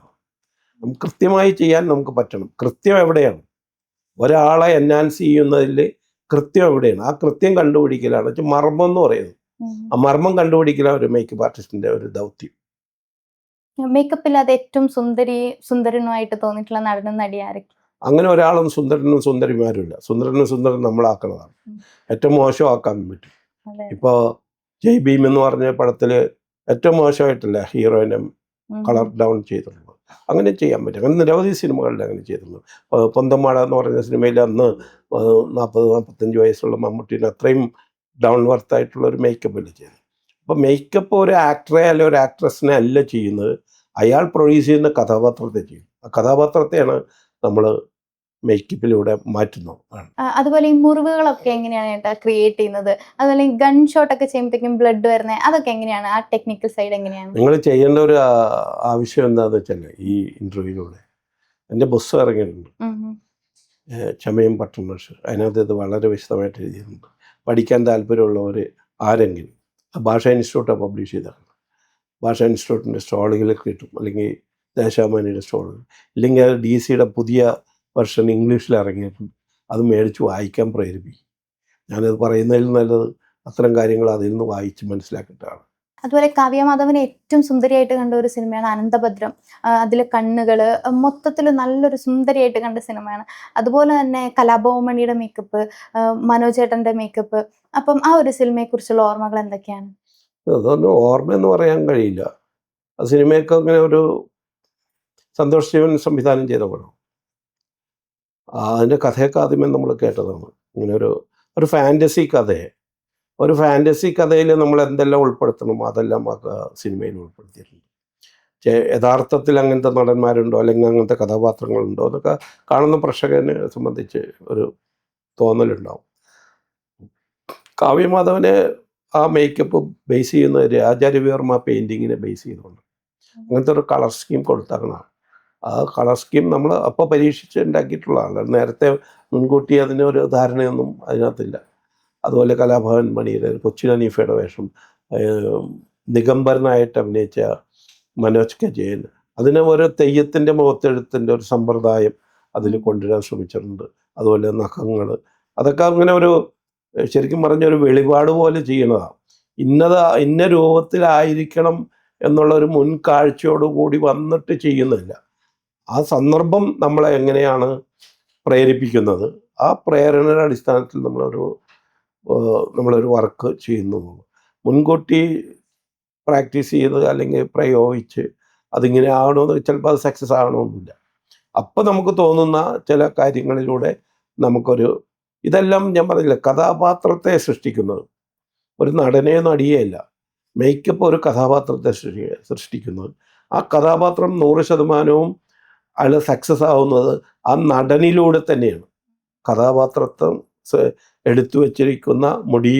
നമുക്ക് കൃത്യമായി ചെയ്യാൻ നമുക്ക് പറ്റണം. കൃത്യം എവിടെയാണ് ഒരാളെ എൻഹാൻസ് ചെയ്യുന്നതിൽ കൃത്യം എവിടെയാണ്, ആ കൃത്യം കണ്ടുപിടിക്കലാണ് മർമ്മം എന്ന് പറയുന്നത്. ആ മർമ്മം കണ്ടുപിടിക്കലാണ് ഒരു മേക്കപ്പ് ആർട്ടിസ്റ്റിൻ്റെ ഒരു ദൗത്യം. മേക്കപ്പില്ലാതെ ഏറ്റവും സുന്ദരനുമായിട്ട് തോന്നിയിട്ടുള്ള നടനും നടിയാരൊക്കെ? അങ്ങനെ ഒരാളും സുന്ദരനും സുന്ദരിമാരുമില്ല. സുന്ദരൻ നമ്മളാക്കുന്നതാണ്. ഏറ്റവും മോശമാക്കാൻ പറ്റും. ഇപ്പോൾ ജയ് ഭീം എന്ന് പറഞ്ഞ പടത്തിൽ ഏറ്റവും മോശമായിട്ടില്ല ഹീറോയിനെ കളർ ഡൗൺ ചെയ്തിട്ടുള്ളത്. അങ്ങനെ ചെയ്യാൻ പറ്റും. അങ്ങനെ നിരവധി സിനിമകളിൽ അങ്ങനെ ചെയ്തിരുന്നു. പൊന്തന്മാട എന്ന് പറയുന്ന സിനിമയിൽ അന്ന് 40-45 വയസ്സുള്ള മമ്മൂട്ടീനെ അത്രയും ഡൗൺ വർത്തായിട്ടുള്ള ഒരു മേക്കപ്പിൽ ചെയ്തു. അപ്പോൾ മേക്കപ്പ് ഒരു ആക്ടറെ അല്ലെ ഒരു ആക്ട്രസിനെ അല്ല ചെയ്യുന്നത്, അയാൾ പ്രൊഡ്യൂസ് ചെയ്യുന്ന കഥാപാത്രത്തെ ചെയ്യും. ആ കഥാപാത്രത്തെയാണ് നമ്മൾ മേക്കപ്പിലൂടെ മാറ്റുന്നത്. അതുപോലെ ഈ മുറിവുകളൊക്കെ എങ്ങനെയാണ് ഏട്ടാ ക്രിയേറ്റ് ചെയ്യുന്നത്? അതുപോലെ ഈ ഗൺ ഷോട്ടൊക്കെ ചെയ്യുമ്പോഴത്തേക്കും ബ്ലഡ് വരുന്നത്, അതൊക്കെ എങ്ങനെയാണ്? ആ ടെക്നിക്കൽ സൈഡ് എങ്ങനെയാണ്? നിങ്ങൾ ചെയ്യേണ്ട ഒരു ആവശ്യം എന്താണെന്ന് വെച്ചാൽ, ഈ ഇൻ്റർവ്യൂവിലൂടെ എൻ്റെ പുസ്തകം ഇറങ്ങിയിട്ടുണ്ട്, ചമയം പട്ടണ. അതിനകത്ത് ഇത് വളരെ വിശദമായിട്ട് എഴുതിയിട്ടുണ്ട്. പഠിക്കാൻ താല്പര്യമുള്ളവർ ആരെങ്കിലും ഭാഷാ ഇൻസ്റ്റിറ്റ്യൂട്ടാണ് പബ്ലിഷ് ചെയ്തതാണ്. ഭാഷാ ഇൻസ്റ്റിറ്റ്യൂട്ടിൻ്റെ സ്റ്റാളുകളിൽ കിട്ടും, അല്ലെങ്കിൽ ദേശാഭിമാനിയുടെ സ്റ്റാളുകൾ, ഇല്ലെങ്കിൽ അത് DC-യുടെ പുതിയ വെർഷൻ ഇംഗ്ലീഷിൽ ഇറങ്ങിയിട്ടുണ്ട്. അത് മേടിച്ച് വായിക്കാൻ പ്രേരിപ്പിക്കും. ഞാനത് പറയുന്നതിൽ നല്ലത് അത്തരം കാര്യങ്ങൾ അതിൽ നിന്ന് വായിച്ച് മനസ്സിലാക്കിയിട്ടാണ്. അതുപോലെ കാവ്യമാധവനെ ഏറ്റവും സുന്ദരിയായിട്ട് കണ്ട ഒരു സിനിമയാണ് അനന്തഭദ്രം. അതിലെ കണ്ണുകൾ മൊത്തത്തിൽ നല്ലൊരു സുന്ദരിയായിട്ട് കണ്ട സിനിമയാണ്. അതുപോലെ തന്നെ കലാഭവമണിയുടെ മേക്കപ്പ്, മനോജേട്ടൻ്റെ മേക്കപ്പ്. അപ്പം ആ ഒരു സിനിമയെക്കുറിച്ചുള്ള ഓർമ്മകൾ എന്തൊക്കെയാണ്? അതൊന്നും ഓർമ്മയെന്ന് പറയാൻ കഴിയില്ല. ആ സിനിമയൊക്കെ അങ്ങനെ ഒരു സന്തോഷ് ശിവൻ സംവിധാനം ചെയ്ത പടം. അതിൻ്റെ കഥയൊക്കെ ആദ്യമേ നമ്മൾ കേട്ടതാണ്. ഇങ്ങനെ ഒരു ഫാൻറ്റസി കഥയെ, ഒരു ഫാൻറ്റസി കഥയിൽ നമ്മൾ എന്തെല്ലാം ഉൾപ്പെടുത്തണം അതെല്ലാം ആ സിനിമയിൽ ഉൾപ്പെടുത്തിയിട്ടുണ്ട്. യഥാർത്ഥത്തിൽ അങ്ങനത്തെ നടന്മാരുണ്ടോ അല്ലെങ്കിൽ അങ്ങനത്തെ കഥാപാത്രങ്ങളുണ്ടോ എന്നൊക്കെ കാണുന്ന പ്രേക്ഷകനെ സംബന്ധിച്ച് ഒരു തോന്നലുണ്ടാവും. കാവ്യമാധവനെ ആ മേക്കപ്പ് ബേസ് ചെയ്യുന്നത് രാജാരവിവർമ്മ പെയിൻറ്റിങ്ങിനെ ബേസ് ചെയ്തുകൊണ്ട് അങ്ങനത്തെ ഒരു കളർ സ്കീം കൊടുത്താക്കണം. ആ കളർ സ്കീം നമ്മൾ അപ്പോൾ പരീക്ഷിച്ച് ഉണ്ടാക്കിയിട്ടുള്ളതാണ്. നേരത്തെ മുൻകൂട്ടി അതിനൊരു ധാരണയൊന്നും അതിനകത്തില്ല. അതുപോലെ കലാഭവൻ മണിയുടെ കൊച്ചിൻ ഹനീഫയുടെ വേഷം, നിഗംബരനായിട്ട് അഭിനയിച്ച മനോജ് കെ ജയൻ, അതിന് ഒരു തെയ്യത്തിൻ്റെ മുഖത്തെഴുത്തിൻ്റെ ഒരു സമ്പ്രദായം അതിൽ കൊണ്ടുവരാൻ ശ്രമിച്ചിട്ടുണ്ട്. അതുപോലെ നഖങ്ങൾ, അതൊക്കെ അങ്ങനെ ഒരു ശരിക്കും പറഞ്ഞൊരു വെളിപാട് പോലെ ചെയ്യണതാണ്. ഇന്ന രൂപത്തിലായിരിക്കണം എന്നുള്ളൊരു മുൻകാഴ്ചയോടുകൂടി വന്നിട്ട് ചെയ്യുന്നില്ല. ആ സന്ദർഭം നമ്മളെ എങ്ങനെയാണ് പ്രേരിപ്പിക്കുന്നത്, ആ പ്രേരണയുടെ അടിസ്ഥാനത്തിൽ നമ്മളൊരു വർക്ക് ചെയ്യുന്നു. മുൻകൂട്ടി പ്രാക്ടീസ് ചെയ്ത് അല്ലെങ്കിൽ പ്രയോഗിച്ച് അതിങ്ങനെ ആകണമെന്ന് ചിലപ്പോൾ അത് സക്സസ് ആകണമെന്നില്ല. അപ്പം നമുക്ക് തോന്നുന്ന ചില കാര്യങ്ങളിലൂടെ ഇതെല്ലാം ഞാൻ പറഞ്ഞില്ല, കഥാപാത്രത്തെ സൃഷ്ടിക്കുന്നത്, ഒരു നടനെയോ നടിയെയല്ല. മേക്കപ്പ് ഒരു കഥാപാത്രത്തെ സൃഷ്ടിക്കുന്നത്. ആ കഥാപാത്രം 100% അയാൾ സക്സസ് ആവുന്നത് ആ നടനിലൂടെ തന്നെയാണ്. കഥാപാത്രത്വം എടുത്തു വച്ചിരിക്കുന്ന മുടി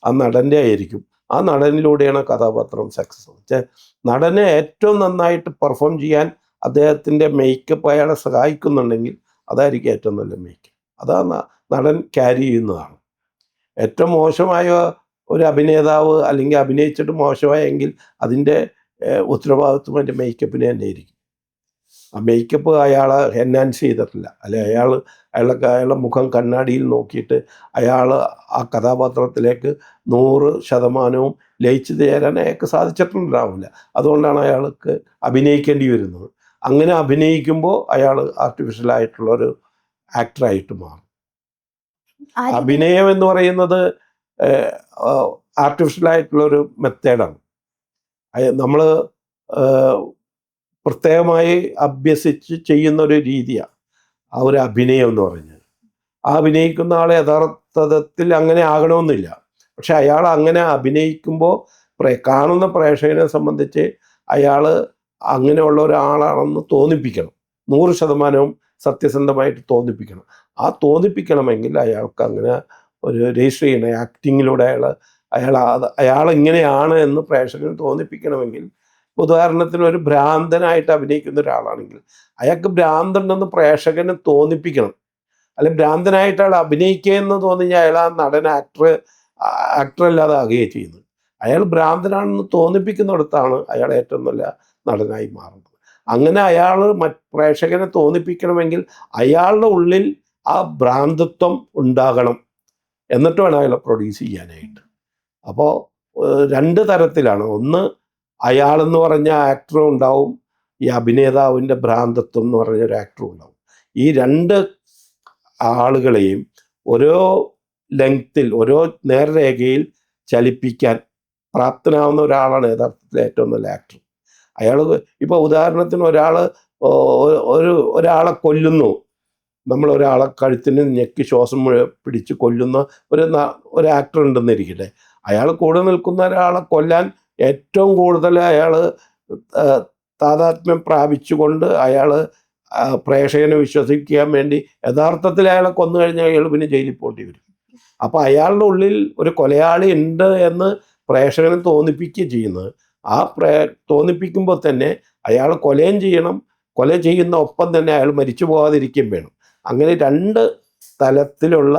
ആ നടൻ്റെ ആയിരിക്കും. ആ നടനിലൂടെയാണ് കഥാപാത്രം സക്സസ് ആവുന്നത്. നടനെ ഏറ്റവും നന്നായിട്ട് പെർഫോം ചെയ്യാൻ അദ്ദേഹത്തിൻ്റെ മേക്കപ്പ് അയാളെ സഹായിക്കുന്നുണ്ടെങ്കിൽ അതായിരിക്കും ഏറ്റവും നല്ല മേക്കപ്പ്. അതാണ് നടൻ ക്യാരി ചെയ്യുന്നതാണ്. ഏറ്റവും മോശമായ ഒരു അഭിനേതാവ് അല്ലെങ്കിൽ അഭിനയിച്ചിട്ട് മോശമായെങ്കിൽ അതിൻ്റെ ഉത്തരവാദിത്വം എൻ്റെ മേക്കപ്പിന് തന്നെ ആയിരിക്കും. ആ മേക്കപ്പ് അയാളെ എൻഹാൻസ് ചെയ്തിട്ടില്ല, അല്ലെ അയാളുടെ മുഖം കണ്ണാടിയിൽ നോക്കിയിട്ട് അയാൾ ആ കഥാപാത്രത്തിലേക്ക് 100% ലയിച്ചു ചേരാൻ അയാൾക്ക് സാധിച്ചിട്ടുണ്ടാവില്ല. അതുകൊണ്ടാണ് അയാൾക്ക് അഭിനയിക്കേണ്ടി വരുന്നത്. അങ്ങനെ അഭിനയിക്കുമ്പോൾ അയാൾ ആർട്ടിഫിഷ്യലായിട്ടുള്ളൊരു ആക്ടറായിട്ട് മാറും. അഭിനയം എന്ന് പറയുന്നത് ആർട്ടിഫിഷ്യലായിട്ടുള്ളൊരു മെത്തേഡാണ്. നമ്മൾ പ്രത്യേകമായി അഭ്യസിച്ച് ചെയ്യുന്നൊരു രീതിയാണ് ആ ഒരു അഭിനയം എന്ന് പറഞ്ഞാൽ. ആ അഭിനയിക്കുന്ന ആൾ യഥാർത്ഥത്തിൽ അങ്ങനെ ആകണമെന്നില്ല. പക്ഷെ അയാൾ അങ്ങനെ അഭിനയിക്കുമ്പോൾ കാണുന്ന പ്രേക്ഷകനെ സംബന്ധിച്ച് അയാൾ അങ്ങനെയുള്ള ഒരാളാണെന്ന് തോന്നിപ്പിക്കണം. 100% സത്യസന്ധമായിട്ട് തോന്നിപ്പിക്കണം. ആ തോന്നിപ്പിക്കണമെങ്കിൽ അയാൾക്ക് അങ്ങനെ ഒരു രജിസ്റ്റർ ചെയ്യണം. ആക്ടിങ്ങിലൂടെ അയാൾ ഇങ്ങനെയാണ് എന്ന് പ്രേക്ഷകന് തോന്നിപ്പിക്കണമെങ്കിൽ, ഉദാഹരണത്തിന് ഒരു ഭ്രാന്തനായിട്ട് അഭിനയിക്കുന്ന ഒരാളാണെങ്കിൽ അയാൾക്ക് ഭ്രാന്തുണ്ടെന്ന് പ്രേക്ഷകന് തോന്നിപ്പിക്കണം. അല്ലെങ്കിൽ ഭ്രാന്തനായിട്ട് അയാൾ അഭിനയിക്കുക എന്ന് തോന്നിയാൽ അയാൾ ആ നടൻ ആക്ടറല്ലാതെ ആകുകയാണ് ചെയ്യുന്നത്. അയാൾ ഭ്രാന്തനാണെന്ന് തോന്നിപ്പിക്കുന്നിടത്താണ് അയാൾ ഏറ്റവും നല്ല നടനായി മാറുന്നത്. അങ്ങനെ അയാൾ പ്രേക്ഷകനെ തോന്നിപ്പിക്കണമെങ്കിൽ അയാളുടെ ഉള്ളിൽ ആ ഭ്രാന്തത്വം ഉണ്ടാകണം. എന്നിട്ട് വേണം അയാളെ പ്രൊഡ്യൂസ് ചെയ്യാനായിട്ട്. അപ്പോൾ 2 തരത്തിലാണ്. ഒന്ന്, അയാളെന്ന് പറഞ്ഞ ആക്ടറും ഉണ്ടാവും, ഈ അഭിനേതാവിൻ്റെ ഭ്രാന്തത്വം എന്ന് പറഞ്ഞൊരു ആക്ടറും ഉണ്ടാവും. ഈ 2 ആളുകളെയും ഓരോ ലെങ്ത്തിൽ, ഓരോ നേർരേഖയിൽ ചലിപ്പിക്കാൻ പ്രാപ്തനാവുന്ന ഒരാളാണ് യഥാർത്ഥത്തിൽ ഏറ്റവും നല്ല ആക്ടർ. അയാൾ ഇപ്പോൾ ഉദാഹരണത്തിന് ഒരാൾ ഒരാളെ കൊല്ലുന്നു, നമ്മൾ ഒരാളെ കഴുത്തിന് ഞെക്കി ശ്വാസം പിടിച്ച് കൊല്ലുന്ന ഒരു ആക്ടർ ഉണ്ടെന്നിരിക്കട്ടെ, അയാൾ കൂടെ നിൽക്കുന്ന ഒരാളെ കൊല്ലാൻ ഏറ്റവും കൂടുതൽ അയാൾ താതാത്മ്യം പ്രാപിച്ചുകൊണ്ട് അയാൾ പ്രേക്ഷകനെ വിശ്വസിക്കാൻ വേണ്ടി യഥാർത്ഥത്തിൽ അയാളെ കൊന്നു കഴിഞ്ഞാൽ അയാൾ പിന്നെ ജയിലിൽ പോകേണ്ടി വരും. അപ്പോൾ അയാളുടെ ഉള്ളിൽ ഒരു കൊലയാളി ഉണ്ട് എന്ന് പ്രേക്ഷകനെ തോന്നിപ്പിക്കുകയും ചെയ്യുന്നത്. ആ തോന്നിപ്പിക്കുമ്പോൾ തന്നെ അയാൾ കൊലയും ചെയ്യണം, കൊല ചെയ്യുന്ന ഒപ്പം തന്നെ അയാൾ മരിച്ചു പോകാതിരിക്കുകയും വേണം. അങ്ങനെ 2 തലത്തിലുള്ള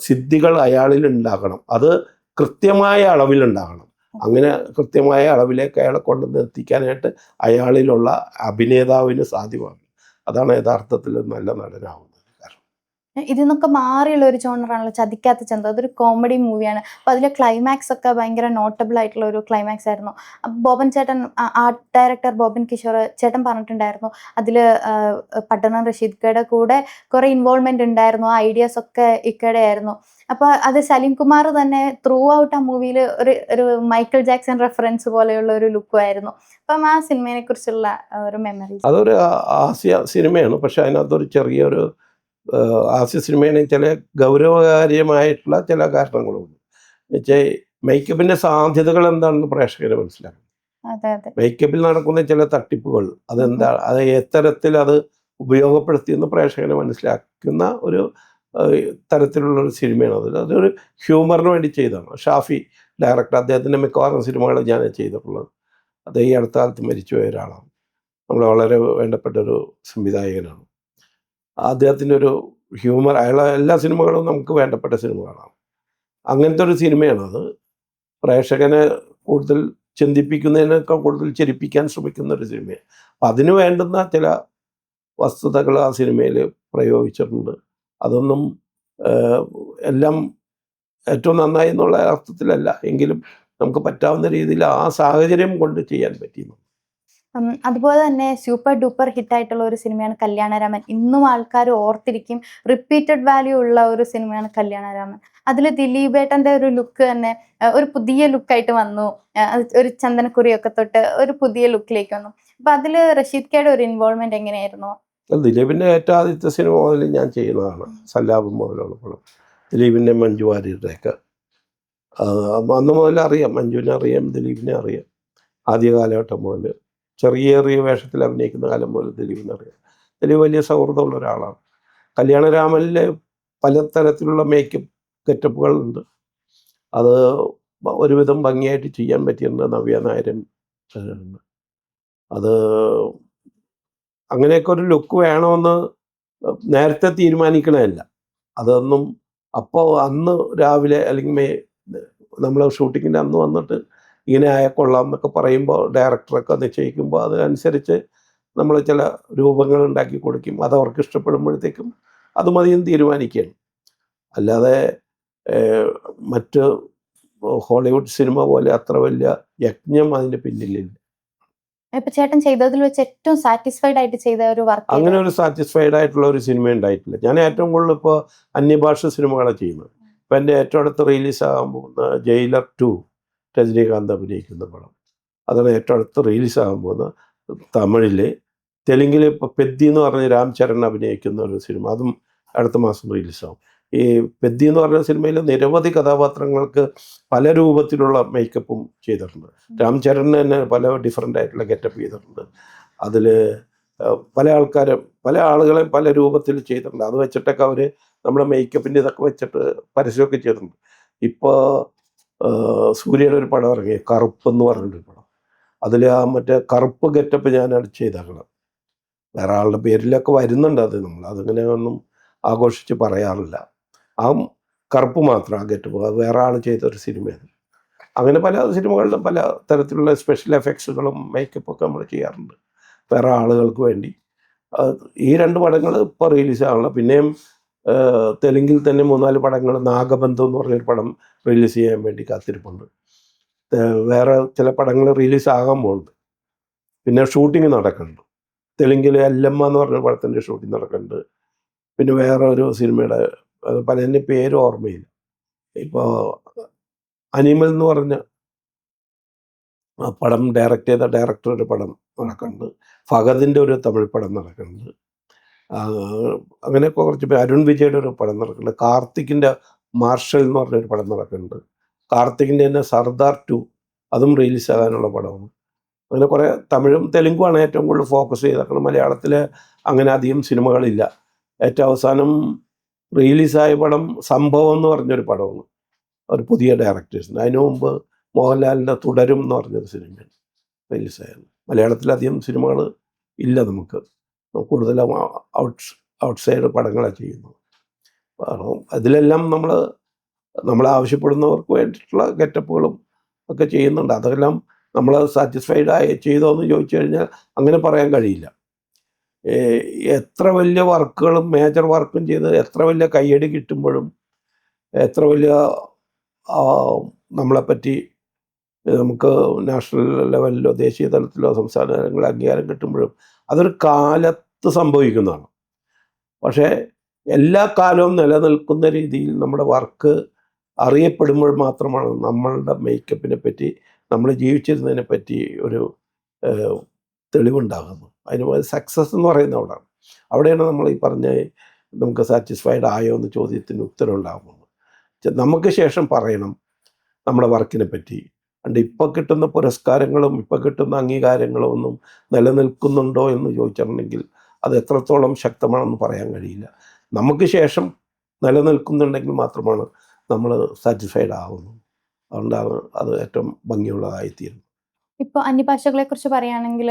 സിദ്ധികൾ അയാളിൽ ഉണ്ടാകണം. അത് കൃത്യമായ അളവിലുണ്ടാകണം. അങ്ങനെ കൃത്യമായ അളവിലേക്ക് അയാളെ കൊണ്ടുവന്ന് എത്തിക്കാനായിട്ട് അയാളിലുള്ള അഭിനേതാവിന് സാധ്യമാകും. അതാണ് യഥാർത്ഥത്തിൽ നല്ല നടനാവുന്നത്. ഇതിൽ നിന്നൊക്കെ മാറിയുള്ള ഒരു ജോണറാണല്ലോ ചതിക്കാത്ത ചന്തു. അതൊരു കോമഡി മൂവിയാണ്. അപ്പോൾ അതിലെ ക്ലൈമാക്സ് ഒക്കെ ഭയങ്കര നോട്ടബിൾ ആയിട്ടുള്ള ഒരു ക്ലൈമാക്സ് ആയിരുന്നു. ബോബൻ ചേട്ടൻ, ആർട്ട് ഡയറക്ടർ ബോബൻ കിഷോർ ചേട്ടൻ പറഞ്ഞിട്ടുണ്ടായിരുന്നു അതിൽ പട്ടണം റഷീദ്ക്കയുടെ കൂടെ കുറേ ഇൻവോൾവ്മെന്റ് ഉണ്ടായിരുന്നു, ഐഡിയാസ് ഒക്കെ ഇക്കയുടെ ആയിരുന്നു. അപ്പോൾ അത് സലീം കുമാർ തന്നെ ത്രൂ ഔട്ട് ആ മൂവിയിൽ ഒരു മൈക്കിൾ ജാക്സൺ റെഫറൻസ് പോലെയുള്ള ഒരു ലുക്കും ആയിരുന്നു. അപ്പം ആ സിനിമയെ കുറിച്ചുള്ള ഒരു മെമ്മറി. അതൊരു ഹാസ്യ സിനിമയാണ്, പക്ഷെ അതിനകത്തൊരു ചെറിയൊരു ഹാസ്യ സിനിമയിൽ ചില ഗൗരവകാര്യമായിട്ടുള്ള ചില കാരണങ്ങളുണ്ട്. എന്നുവെച്ചാൽ മേക്കപ്പിൻ്റെ സാധ്യതകൾ എന്താണെന്ന് പ്രേക്ഷകരെ മനസ്സിലാക്കും. മേക്കപ്പിൽ നടക്കുന്ന ചില തട്ടിപ്പുകൾ അതെന്താണ്, അത് എത്തരത്തിൽ അത് ഉപയോഗപ്പെടുത്തിയെന്ന് പ്രേക്ഷകനെ മനസ്സിലാക്കുന്ന ഒരു തരത്തിലുള്ളൊരു സിനിമയാണ് അത്. അതൊരു ഹ്യൂമറിന് വേണ്ടി ചെയ്തതാണ്. ഷാഫി ഡയറക്ടർ, അദ്ദേഹത്തിൻ്റെ മിക്കവാറും സിനിമകൾ ഞാൻ ചെയ്തിട്ടുള്ളത്. അത് ഈ അടുത്ത കാലത്ത് മരിച്ചുപോയ ഒരാളാണ്. നമ്മൾ വളരെ വേണ്ടപ്പെട്ട ഒരു സംവിധായകനാണ്. അദ്ദേഹത്തിൻ്റെ ഒരു ഹ്യൂമർ, അയാളെ എല്ലാ സിനിമകളും നമുക്ക് വേണ്ടപ്പെട്ട സിനിമകളാണ്. അങ്ങനത്തെ ഒരു സിനിമയാണത്. പ്രേക്ഷകനെ കൂടുതൽ ചിന്തിപ്പിക്കുന്നതിനേക്കാൾ കൂടുതൽ ചിരിപ്പിക്കാൻ ശ്രമിക്കുന്ന ഒരു സിനിമയാണ്. അപ്പം അതിന് വേണ്ടുന്ന ചില വസ്തുതകൾ ആ സിനിമയിൽ പ്രയോഗിച്ചിട്ടുണ്ട്. അതൊന്നും എല്ലാം ഏറ്റവും നന്നായി എന്നുള്ള അർത്ഥത്തിലല്ല, എങ്കിലും നമുക്ക് പറ്റാവുന്ന രീതിയിൽ ആ സാഹചര്യം കൊണ്ട് ചെയ്യാൻ പറ്റിയിരുന്നു. അതുപോലെ തന്നെ സൂപ്പർ ഡൂപ്പർ ഹിറ്റായിട്ടുള്ള ഒരു സിനിമയാണ് കല്യാണരാമൻ. ഇന്നും ആൾക്കാർ ഓർത്തിരിക്കും. റിപ്പീറ്റഡ് വാല്യൂ ഉള്ള ഒരു സിനിമയാണ് കല്യാണരാമൻ. അതിൽ ദിലീപേട്ടൻ്റെ ഒരു ലുക്ക് തന്നെ ഒരു പുതിയ ലുക്കായിട്ട് വന്നു. ഒരു ചന്ദനക്കുറിയൊക്കെ തൊട്ട് ഒരു പുതിയ ലുക്കിലേക്ക് വന്നു. അപ്പം അതിൽ റഷീദ് കയുടെ ഒരു ഇൻവോൾവ്മെന്റ് എങ്ങനെയായിരുന്നു? ദിലീപിൻ്റെ ഏറ്റവും ആദ്യത്തെ സിനിമ മുതൽ ഞാൻ ചെയ്യുന്നതാണ്. സല്ലാപം മുതലുള്ളപ്പോഴും ദിലീപിൻ്റെ മഞ്ജു വാര്യരുടെയൊക്കെ അന്ന് മുതൽ അറിയാം. മഞ്ജുവിനെ അറിയാം, ദിലീപിനെ അറിയാം. ആദ്യ കാലഘട്ടം മുതൽ ചെറിയ വേഷത്തിൽ അഭിനയിക്കുന്ന കാലം മുതൽ ദിലീപിനെ അറിയാം. ദിലീപ് വലിയ സൗഹൃദമുള്ള ഒരാളാണ്. കല്യാണരാമനിലെ പലതരത്തിലുള്ള മേക്കപ്പ് ഗെറ്റപ്പുകളുണ്ട്. അത് ഒരുവിധം ഭംഗിയായിട്ട് ചെയ്യാൻ പറ്റിയിട്ടുണ്ട്. നവ്യ നായരൻ അത് അങ്ങനെയൊക്കെ ഒരു ലുക്ക് വേണമെന്ന് നേരത്തെ തീരുമാനിക്കണമല്ല. അതൊന്നും അപ്പോൾ അന്ന് രാവിലെ അല്ലെങ്കിൽ നമ്മൾ ഷൂട്ടിങ്ങിൻ്റെ അന്ന് വന്നിട്ട് ഇങ്ങനെ ആയാൽ കൊള്ളാം എന്നൊക്കെ പറയുമ്പോൾ ഡയറക്ടറൊക്കെ നിശ്ചയിക്കുമ്പോൾ അതിനനുസരിച്ച് നമ്മൾ ചില രൂപങ്ങൾ ഉണ്ടാക്കി കൊടുക്കും. അത് അവർക്ക് ഇഷ്ടപ്പെടുമ്പോഴത്തേക്കും അത് മതിയെന്ന് തീരുമാനിക്കുകയാണ്. അല്ലാതെ മറ്റ് ഹോളിവുഡ് സിനിമ പോലെ അത്ര വലിയ യജ്ഞം അതിൻ്റെ പിന്നിലില്ല. ഇപ്പൊ ചേട്ടൻ ചെയ്തതിൽ വെച്ച് ഏറ്റവും സാറ്റിസ്ഫൈഡ് ആയിട്ട് ചെയ്ത ഒരു വർക്ക്? അങ്ങനെ ഒരു സാറ്റിസ്ഫൈഡ് ആയിട്ടുള്ള ഒരു സിനിമ ഉണ്ടായിട്ടില്ല. ഞാൻ ഏറ്റവും കൂടുതൽ ഇപ്പോൾ അന്യഭാഷ സിനിമകളാണ് ചെയ്യുന്നത്. ഇപ്പം എൻ്റെ ഏറ്റവും അടുത്ത് റിലീസാകാൻ പോകുന്ന ജയിലർ 2 രജനീകാന്ത് അഭിനയിക്കുന്ന പടം, അതാണ് ഏറ്റവും അടുത്ത് റിലീസാകാൻ പോകുന്നത്. തമിഴിൽ. തെലുങ്കിൽ ഇപ്പോൾ പെദ്ദി എന്ന് പറഞ്ഞ രാം ചരൺ അഭിനയിക്കുന്ന ഒരു സിനിമ, അതും അടുത്ത മാസം റിലീസാകും. ഈ പെദ്ദി എന്ന് പറഞ്ഞ സിനിമയിൽ നിരവധി കഥാപാത്രങ്ങൾക്ക് പല രൂപത്തിലുള്ള മേക്കപ്പും ചെയ്തിട്ടുണ്ട്. രാം ചരൺ തന്നെ പല ഡിഫറെൻ്റ് ആയിട്ടുള്ള ഗെറ്റപ്പ് ചെയ്തിട്ടുണ്ട്. അതിൽ പല ആളുകളെയും പല രൂപത്തിൽ ചെയ്തിട്ടുണ്ട്. അത് വെച്ചിട്ടൊക്കെ അവർ നമ്മുടെ മേക്കപ്പിൻ്റെ ഇതൊക്കെ വെച്ചിട്ട് പരസ്യമൊക്കെ ചെയ്തിട്ടുണ്ട്. ഇപ്പോൾ സൂര്യയുടെ ഒരു പടം ഇറങ്ങി, കറുപ്പ് എന്ന് പറഞ്ഞിട്ടൊരു പടം. അതിൽ ആ മറ്റേ കറുപ്പ് ഗെറ്റപ്പ് ഞാനാണ് ചെയ്തേക്കണം. വേറെ ആളുടെ പേരിലൊക്കെ വരുന്നുണ്ട്. അത് നമ്മൾ അതിങ്ങനെ ഒന്നും ആഘോഷിച്ച് പറയാറില്ല. ആ കറുപ്പ് മാത്രം ആ ഗെറ്റപ്പ്, അത് വേറെ ആൾ ചെയ്തൊരു സിനിമയാണ്. അങ്ങനെ പല സിനിമകളിലും പല തരത്തിലുള്ള സ്പെഷ്യൽ എഫക്ട്സുകളും മേക്കപ്പൊക്കെ നമ്മൾ ചെയ്യാറുണ്ട് വേറെ ആളുകൾക്ക് വേണ്ടി. ഈ 2 പടങ്ങൾ ഇപ്പോൾ റിലീസാണല്ലോ. പിന്നെയും തെലുങ്കിൽ തന്നെ 3-4 പടങ്ങൾ, നാഗബന്ധം എന്ന് പറഞ്ഞൊരു പടം റിലീസ് ചെയ്യാൻ വേണ്ടി കാത്തിരിപ്പുണ്ട്. വേറെ ചില പടങ്ങൾ റിലീസാകാൻ പോകുന്നുണ്ട്. പിന്നെ ഷൂട്ടിങ് നടക്കുന്നുണ്ട്. തെലുങ്കിൽ എല്ലമ്മ എന്ന് പറഞ്ഞ പടത്തിൻ്റെ ഷൂട്ടിങ് നടക്കുന്നുണ്ട്. പിന്നെ വേറെ ഒരു സിനിമയുടെ പലതിൻ്റെ പേര് ഓർമ്മയില്ല. ഇപ്പോൾ അനിമൽ എന്ന് പറഞ്ഞ ആ പടം ഡയറക്റ്റ് ചെയ്ത ഡയറക്ടറുടെ പടം നടക്കുന്നുണ്ട്. ഫഹദിൻ്റെ ഒരു തമിഴ് പടം നടക്കുന്നുണ്ട്. ആ, അങ്ങനെയൊക്കെ കുറച്ച് പേര്. അരുൺ വിജയുടെ ഒരു പടം നടക്കുന്നുണ്ട്. കാർത്തിക്കിൻ്റെ മാർഷൽ എന്ന് പറഞ്ഞൊരു പടം നടക്കുന്നുണ്ട്. കാർത്തികിൻ്റെ തന്നെ സർദാർ 2 അതും റിലീസ് ആകാനുള്ള പടമാണ്. അങ്ങനെ കുറേ തമിഴും തെലുങ്കുമാണ് ഏറ്റവും കൂടുതൽ ഫോക്കസ് ചെയ്തേക്കുന്നത്. മലയാളത്തിൽ അങ്ങനെ അധികം സിനിമകളില്ല. ഏറ്റവും അവസാനം റിലീസായ പടം സംഭവം എന്ന് പറഞ്ഞൊരു പടമാണ്, ഒരു പുതിയ ഡയറക്ടേഴ്സിന്. അതിനു മുമ്പ് മോഹൻലാലിൻ്റെ തുടരും എന്ന് പറഞ്ഞൊരു സിനിമയാണ് റിലീസായിരുന്നു. മലയാളത്തിലധികം സിനിമകൾ ഇല്ല നമുക്ക്. കൂടുതലും ഔട്ട്സൈഡ് പടങ്ങളാണ് ചെയ്യുന്നത്. കാരണം അതിലെല്ലാം നമ്മൾ ആവശ്യപ്പെടുന്നവർക്ക് വേണ്ടിയിട്ടുള്ള ഗെറ്റപ്പുകളും ഒക്കെ ചെയ്യുന്നുണ്ട്. അതെല്ലാം നമ്മൾ സാറ്റിസ്ഫൈഡ് ആയി ചെയ്തോ എന്ന് ചോദിച്ചു കഴിഞ്ഞാൽ അങ്ങനെ പറയാൻ കഴിയില്ല. എത്ര വലിയ വർക്കുകളും മേജർ വർക്കും ചെയ്ത് എത്ര വലിയ കയ്യടി കിട്ടുമ്പോഴും, എത്ര വലിയ നമ്മളെപ്പറ്റി നമുക്ക് നാഷണൽ ലെവലിലോ ദേശീയ തലത്തിലോ സംസ്ഥാന തലങ്ങളിലോ അംഗീകാരം കിട്ടുമ്പോഴും അതൊരു കാലത്ത് സംഭവിക്കുന്നതാണ്. പക്ഷേ എല്ലാ കാലവും നിലനിൽക്കുന്ന രീതിയിൽ നമ്മുടെ വർക്ക് അറിയപ്പെടുമ്പോൾ മാത്രമാണ് നമ്മളുടെ മേക്കപ്പിനെ പറ്റി, നമ്മൾ ജീവിച്ചിരുന്നതിനെ പറ്റി ഒരു തെളിവുണ്ടാകുന്നത്. അതിന് സക്സസ് എന്ന് പറയുന്നത് അവിടെയാണ് നമ്മൾ ഈ പറഞ്ഞ നമുക്ക് സാറ്റിസ്ഫൈഡ് ആയോ എന്ന ചോദ്യത്തിന് ഉത്തരം ഉണ്ടാകുന്നത്. നമുക്ക് ശേഷം പറയണം നമ്മുടെ വർക്കിനെ പറ്റി. അണ്ട് ഇപ്പോൾ കിട്ടുന്ന പുരസ്കാരങ്ങളും ഇപ്പോൾ കിട്ടുന്ന അംഗീകാരങ്ങളും ഒന്നും നിലനിൽക്കുന്നുണ്ടോ എന്ന് ചോദിച്ചിട്ടുണ്ടെങ്കിൽ അത് എത്രത്തോളം ശക്തമാണെന്ന് പറയാൻ കഴിയില്ല. നമുക്ക് ശേഷം നിലനിൽക്കുന്നുണ്ടെങ്കിൽ മാത്രമാണ് നമ്മൾ സാറ്റിസ്ഫൈഡ് ആകുന്നത്. അതുകൊണ്ടാണ് അത് ഏറ്റവും ഭംഗിയുള്ളതായിത്തീരുന്നത്. ഇപ്പോൾ അന്യഭാഷകളെ കുറിച്ച് പറയുകയാണെങ്കിൽ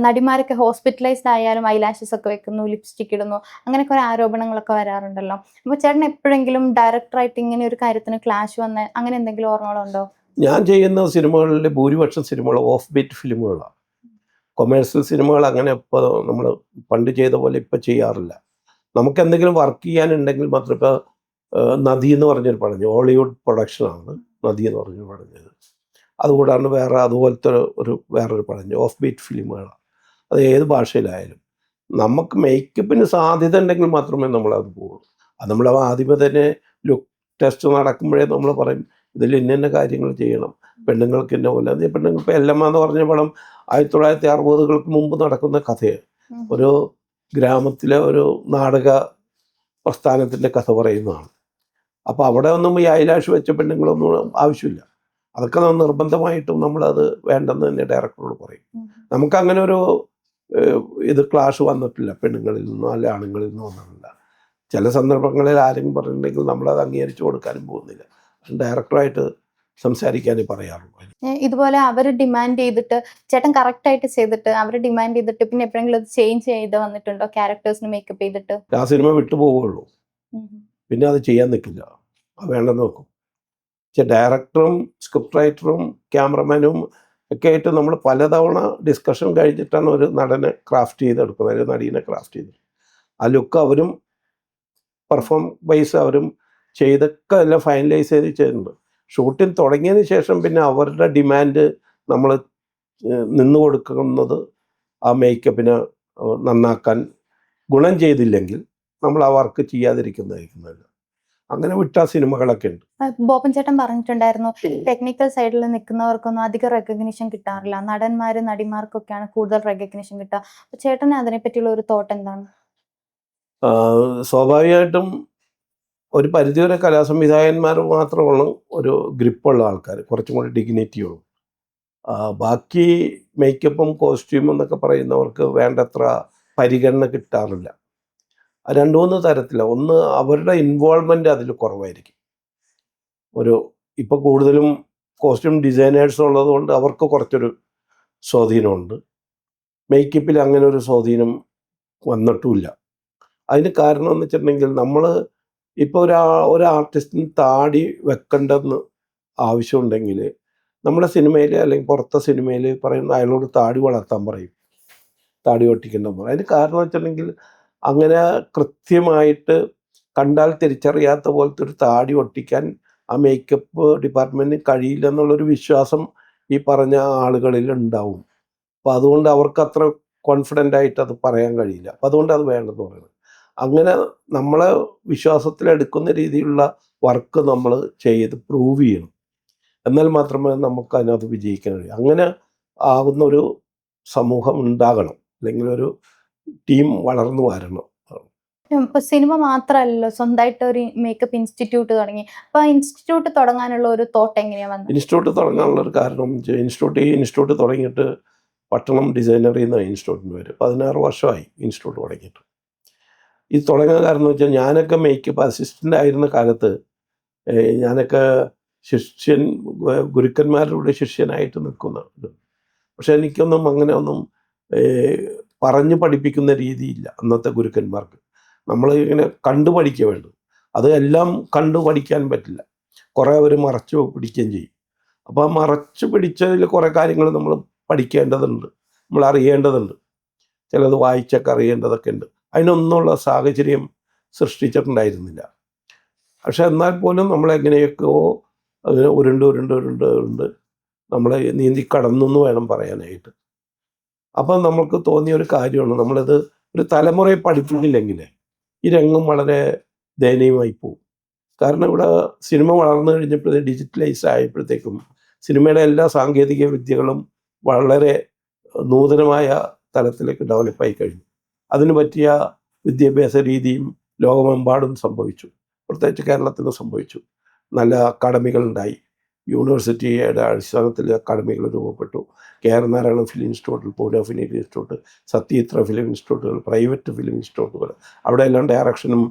നടിമാരൊക്കെ ഹോസ്പിറ്റലൈസ്ഡ് ആയാലും ഐലാഷസ് ഒക്കെ വെക്കുന്നു, ലിപ്സ്റ്റിക് ഇടുന്നു, അങ്ങനെ കുറേ ആരോപണങ്ങളൊക്കെ വരാറുണ്ടല്ലോ. അപ്പോൾ ചേട്ടൻ എപ്പോഴെങ്കിലും ഡയറക്ടറായിട്ട് ഇങ്ങനെ ഒരു കാര്യത്തിന് ക്ലാഷ് വന്ന അങ്ങനെ എന്തെങ്കിലും ഓർമ്മകളുണ്ടോ? ഞാൻ ചെയ്യുന്ന സിനിമകളിലെ ഭൂരിപക്ഷം സിനിമകൾ ഓഫ് ബീറ്റ് ഫിലിമുകളാണ്. കൊമേഴ്സ്യൽ സിനിമകൾ അങ്ങനെ ഇപ്പോൾ നമ്മൾ പണ്ട് ചെയ്ത പോലെ ഇപ്പോൾ ചെയ്യാറില്ല. നമുക്ക് എന്തെങ്കിലും വർക്ക് ചെയ്യാനുണ്ടെങ്കിൽ മാത്രം. ഇപ്പോൾ നദി എന്ന് പറഞ്ഞൊരു പടം, ഹോളിവുഡ് പ്രൊഡക്ഷനാണ് നദി എന്ന് പറഞ്ഞൊരു പടം ചെയ്തത്. അതുകൂടാണ്ട് വേറെ അതുപോലത്തെ വേറൊരു പടം ഓഫ് ബീറ്റ് ഫിലിമുകളാണ്. അത് ഏത് ഭാഷയിലായാലും നമുക്ക് മേക്കപ്പിന് സാധ്യത ഉണ്ടെങ്കിൽ മാത്രമേ നമ്മളത് പോകുള്ളൂ. അത് നമ്മൾ ആദ്യമേ തന്നെ ലുക്ക് ടെസ്റ്റ് നടക്കുമ്പോഴേ നമ്മൾ പറയും ഇതിൽ ഇന്ന കാര്യങ്ങൾ ചെയ്യണം, പെണ്ണുങ്ങൾക്ക് ഇന്ന പോലെ. അത് പെണ്ണുങ്ങൾ ഇപ്പോൾ എല്ലമ്മ എന്ന് പറഞ്ഞ പടം 1960-കൾക്ക് മുമ്പ് നടക്കുന്ന കഥയാണ്. ഒരു ഗ്രാമത്തിലെ ഒരു നാടക പ്രസ്ഥാനത്തിൻ്റെ കഥ പറയുന്നതാണ്. അപ്പോൾ അവിടെ ഒന്നും ഈ ഐലാഷ് വെച്ച പെണ്ണുങ്ങളൊന്നും ആവശ്യമില്ല. അതൊക്കെ നിർബന്ധമായിട്ടും നമ്മളത് വേണ്ടെന്ന് തന്നെ ഡയറക്ടറോട് പറയും. നമുക്കങ്ങനെ ഒരു ഇത് ക്ലാഷ് വന്നിട്ടില്ല പെണ്ണുങ്ങളിൽ നിന്നോ അല്ല ആണുങ്ങളിൽ നിന്നോ വന്നിട്ടില്ല. ചില സന്ദർഭങ്ങളിൽ ആരെങ്കിലും പറഞ്ഞിട്ടുണ്ടെങ്കിൽ നമ്മളത് അംഗീകരിച്ചു കൊടുക്കാനും പോകുന്നില്ല. ഡയറക്ടറായിട്ട് സംസാരിക്കാനേ പറയാറുള്ളൂ. ഇതുപോലെ അവർ ഡിമാൻഡ് ചെയ്തിട്ട് ചേട്ടൻ കറക്റ്റായിട്ട് ചെയ്തിട്ട് അവർ ഡിമാൻഡ് ചെയ്തിട്ട് പിന്നെ എപ്പോഴെങ്കിലും അത് ചേഞ്ച് ചെയ്ത് വന്നിട്ടുണ്ടോ ക്യാരക്ടേഴ്സിന് മേക്കപ്പ് ചെയ്തിട്ട്? ആ സിനിമ വിട്ടുപോവുകയുള്ളൂ, പിന്നെ അത് ചെയ്യാൻ നിൽക്കില്ല, അത് വേണ്ടെന്ന് വെക്കും. പക്ഷെ ഡയറക്ടറും സ്ക്രിപ്റ്റ് റൈറ്ററും ക്യാമറമാനും ഒക്കെ ആയിട്ട് നമ്മൾ പലതവണ ഡിസ്കഷൻ കഴിഞ്ഞിട്ടാണ് ഒരു നടനെ ക്രാഫ്റ്റ് ചെയ്തെടുക്കുന്നത്, ഒരു നടീനെ ക്രാഫ്റ്റ് ചെയ്ത്. ആ ലുക്ക് അവരും പെർഫോം വൈസ് അവരും ചെയ്തൊക്കെ എല്ലാം ഫൈനലൈസ് ചെയ്തിട്ടുണ്ട്. ഷൂട്ടിംഗ് തുടങ്ങിയതിന് ശേഷം പിന്നെ അവരുടെ ഡിമാൻഡ് നമ്മൾ നിന്ന് കൊടുക്കുന്നത് ആ മേക്കപ്പിനെ നന്നാക്കാൻ ഗുണം ചെയ്തില്ലെങ്കിൽ നമ്മൾ ആ വർക്ക് ചെയ്യാതിരിക്കുന്നതായിരിക്കും. അങ്ങനെ വിട്ട സിനിമകളൊക്കെ ഉണ്ട്. ബോബൻ ചേട്ടൻ പറഞ്ഞിട്ടുണ്ടായിരുന്നു ടെക്നിക്കൽ സൈഡിൽ നിൽക്കുന്നവർക്കൊന്നും അധികം റെക്കഗ്നിഷൻ കിട്ടാറില്ല, നടന്മാർ നടിമാർക്കൊക്കെയാണ് കൂടുതൽ റെക്കഗ്നിഷൻ കിട്ടുക. അപ്പോൾ ചേട്ടന് അതിനെപ്പറ്റിയുള്ള ഒരു തോട്ട് എന്താണ്? സ്വാഭാവികമായിട്ടും ഒരു പരിധിവരെ കലാസംവിധായകന്മാർ മാത്രമാണ് ഒരു ഗ്രിപ്പുള്ള ആൾക്കാർ, കുറച്ചും കൂടി ഡിഗ്നിറ്റിയുള്ളൂ. ബാക്കി മേക്കപ്പും കോസ്റ്റ്യൂമും എന്നൊക്കെ പറയുന്നവർക്ക് വേണ്ടത്ര പരിഗണന കിട്ടാറില്ല. 2-3 തരത്തിലാണ്. ഒന്ന്, അവരുടെ ഇൻവോൾവ്മെൻ്റ് അതിൽ കുറവായിരിക്കും. ഇപ്പോൾ കൂടുതലും കോസ്റ്റ്യൂം ഡിസൈനേഴ്സ് ഉള്ളത് കൊണ്ട് അവർക്ക് കുറച്ചൊരു സ്വാധീനമുണ്ട്. മേക്കപ്പിൽ അങ്ങനെ ഒരു സ്വാധീനം വന്നിട്ടുമില്ല. അതിന് കാരണം എന്ന് വെച്ചിട്ടുണ്ടെങ്കിൽ നമ്മൾ ഇപ്പോൾ ഒരു ആർട്ടിസ്റ്റിന് താടി വെക്കേണ്ടെന്ന് ആവശ്യമുണ്ടെങ്കിൽ നമ്മുടെ സിനിമയിൽ അല്ലെങ്കിൽ പുറത്തെ സിനിമയിൽ പറയുന്ന അയാളോട് താടി വളർത്താൻ പറയും, താടി ഒട്ടിക്കേണ്ടെന്ന് പറയും. അതിന് കാരണം വെച്ചിട്ടുണ്ടെങ്കിൽ അങ്ങനെ കൃത്യമായിട്ട് കണ്ടാൽ തിരിച്ചറിയാത്ത പോലത്തെ ഒരു താടി ഒട്ടിക്കാൻ ആ മേക്കപ്പ് ഡിപ്പാർട്ട്മെൻറ്റിന് കഴിയില്ല എന്നുള്ളൊരു വിശ്വാസം ഈ പറഞ്ഞ ആളുകളിൽ ഉണ്ടാവും. അപ്പോൾ അതുകൊണ്ട് അവർക്ക് അത്ര കോൺഫിഡൻ്റ് ആയിട്ട് അത് പറയാൻ കഴിയില്ല. അപ്പോൾ അതുകൊണ്ട് അത് വേണ്ടെന്ന് പറയുന്നത്. അങ്ങനെ നമ്മളെ വിശ്വാസത്തിലെടുക്കുന്ന രീതിയിലുള്ള വർക്ക് നമ്മൾ ചെയ്ത് പ്രൂവ് ചെയ്യണം, എന്നാൽ മാത്രമേ നമുക്ക് അതിനകത്ത് വിജയിക്കാൻ കഴിയൂ. അങ്ങനെ ആകുന്നൊരു സമൂഹം ഉണ്ടാകണം, അല്ലെങ്കിൽ ഒരു ടീം വളർന്നു വരണം. ഇപ്പൊ സിനിമ മാത്രമല്ലല്ലോ, സ്വന്തമായിട്ട് ഒരു മേക്കപ്പ് ഇൻസ്റ്റിറ്റ്യൂട്ട് തുടങ്ങി. അപ്പൊ ആ ഇൻസ്റ്റിറ്റ്യൂട്ട് തുടങ്ങാനുള്ള ഒരു തോട്ട് എങ്ങനെയാ വന്നത്? ഇൻസ്റ്റിറ്റ്യൂട്ട് തുടങ്ങാനുള്ളൊരു കാരണം ഇൻസ്റ്റിറ്റ്യൂട്ട് തുടങ്ങിയിട്ട് പട്ടണം ഡിസൈനറി എന്ന ഇൻസ്റ്റിറ്റ്യൂട്ടിന് പേര്. 16 വർഷമായി ഇൻസ്റ്റിറ്റ്യൂട്ട് തുടങ്ങിയിട്ട്. ഇത് തുടങ്ങാൻ കാരണം എന്ന് വെച്ചാൽ, ഞാനൊക്കെ മേക്കപ്പ് അസിസ്റ്റൻ്റ് ആയിരുന്ന കാലത്ത് ഞാനൊക്കെ ഗുരുക്കന്മാരുടെ ശിഷ്യനായിട്ട് നിൽക്കുന്നുണ്ട്. പക്ഷെ എനിക്കൊന്നും അങ്ങനെ ഒന്നും പറഞ്ഞു പഠിപ്പിക്കുന്ന രീതിയില്ല അന്നത്തെ ഗുരുക്കന്മാർക്ക്. നമ്മൾ ഇങ്ങനെ കണ്ടു പഠിക്കുക വേണ്ടത്. അത് എല്ലാം കണ്ടു പഠിക്കാൻ പറ്റില്ല. കുറേ അവർ മറച്ചു പിടിക്കുകയും ചെയ്യും. അപ്പോൾ ആ മറച്ചു പിടിച്ചതിൽ കുറേ കാര്യങ്ങൾ നമ്മൾ പഠിക്കേണ്ടതുണ്ട്, നമ്മൾ അറിയേണ്ടതുണ്ട്. ചിലത് വായിച്ചൊക്കെ അറിയേണ്ടതൊക്കെ ഉണ്ട്. അതിനൊന്നുള്ള സാഹചര്യം സൃഷ്ടിച്ചിട്ടുണ്ടായിരുന്നില്ല. പക്ഷെ എന്നാൽ പോലും നമ്മളെങ്ങനെയൊക്കെയോ അതിനെ ഉരുണ്ട് നമ്മളെ നീന്തി കടന്നു എന്ന് വേണം പറയാനായിട്ട്. അപ്പം നമുക്ക് തോന്നിയ ഒരു കാര്യമാണ്, നമ്മളിത് ഒരു തലമുറയെ പഠിപ്പിക്കില്ലെങ്കിൽ ഈ രംഗം വളരെ ദയനീയമായി പോകും. കാരണം ഇവിടെ സിനിമ വളർന്നു കഴിഞ്ഞപ്പോഴത്തേക്കും, ഡിജിറ്റലൈസ് ആയപ്പോഴത്തേക്കും സിനിമയുടെ എല്ലാ സാങ്കേതിക വിദ്യകളും വളരെ നൂതനമായ തലത്തിലേക്ക് ഡെവലപ്പായി കഴിഞ്ഞു. അതിന് പറ്റിയ വിദ്യാഭ്യാസ രീതിയും ലോകമെമ്പാടും സംഭവിച്ചു, പ്രത്യേകിച്ച് കേരളത്തിൽ സംഭവിച്ചു. നല്ല അക്കാഡമികളുണ്ടായി, യൂണിവേഴ്സിറ്റിയുടെ അടിസ്ഥാനത്തിൽ അക്കാഡമികൾ രൂപപ്പെട്ടു. KR Narayana film institute, Pune film institute, Sathyajithra film ഇൻസ്റ്റിറ്റ്യൂട്ടുകൾ, പ്രൈവറ്റ് ഫിലിം ഇൻസ്റ്റിറ്റ്യൂട്ടുകൾ, അവിടെ എല്ലാം ഡയറക്ഷനും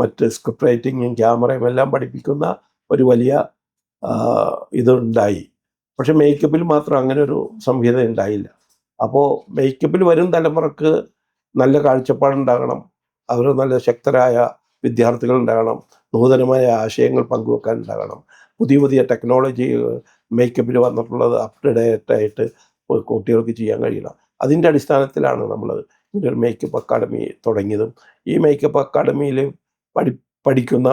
മറ്റ് സ്ക്രിപ്റ്റ് റൈറ്റിങ്ങും ക്യാമറയും എല്ലാം പഠിപ്പിക്കുന്ന ഒരു വലിയ ഇതുണ്ടായി. പക്ഷെ മേക്കപ്പിൽ മാത്രം അങ്ങനെ ഒരു സംഹിത ഉണ്ടായില്ല. അപ്പോൾ മേക്കപ്പിൽ വരും തലമുറക്ക് നല്ല കാഴ്ചപ്പാടുണ്ടാകണം, അവർ നല്ല ശക്തരായ വിദ്യാർത്ഥികൾ ഉണ്ടാകണം, നൂതനമായ ആശയങ്ങൾ പങ്കുവെക്കാൻ ഉണ്ടാകണം. പുതിയ ടെക്നോളജി മേക്കപ്പിൽ വന്നിട്ടുള്ളത് അപ് ടു ഡേറ്റ് ആയിട്ട് കുട്ടികൾക്ക് ചെയ്യാൻ കഴിയണം. അതിൻ്റെ അടിസ്ഥാനത്തിലാണ് നമ്മൾ ഒരു മേക്കപ്പ് അക്കാഡമി തുടങ്ങിയതും. ഈ മേക്കപ്പ് അക്കാഡമിയിൽ പഠിക്കുന്ന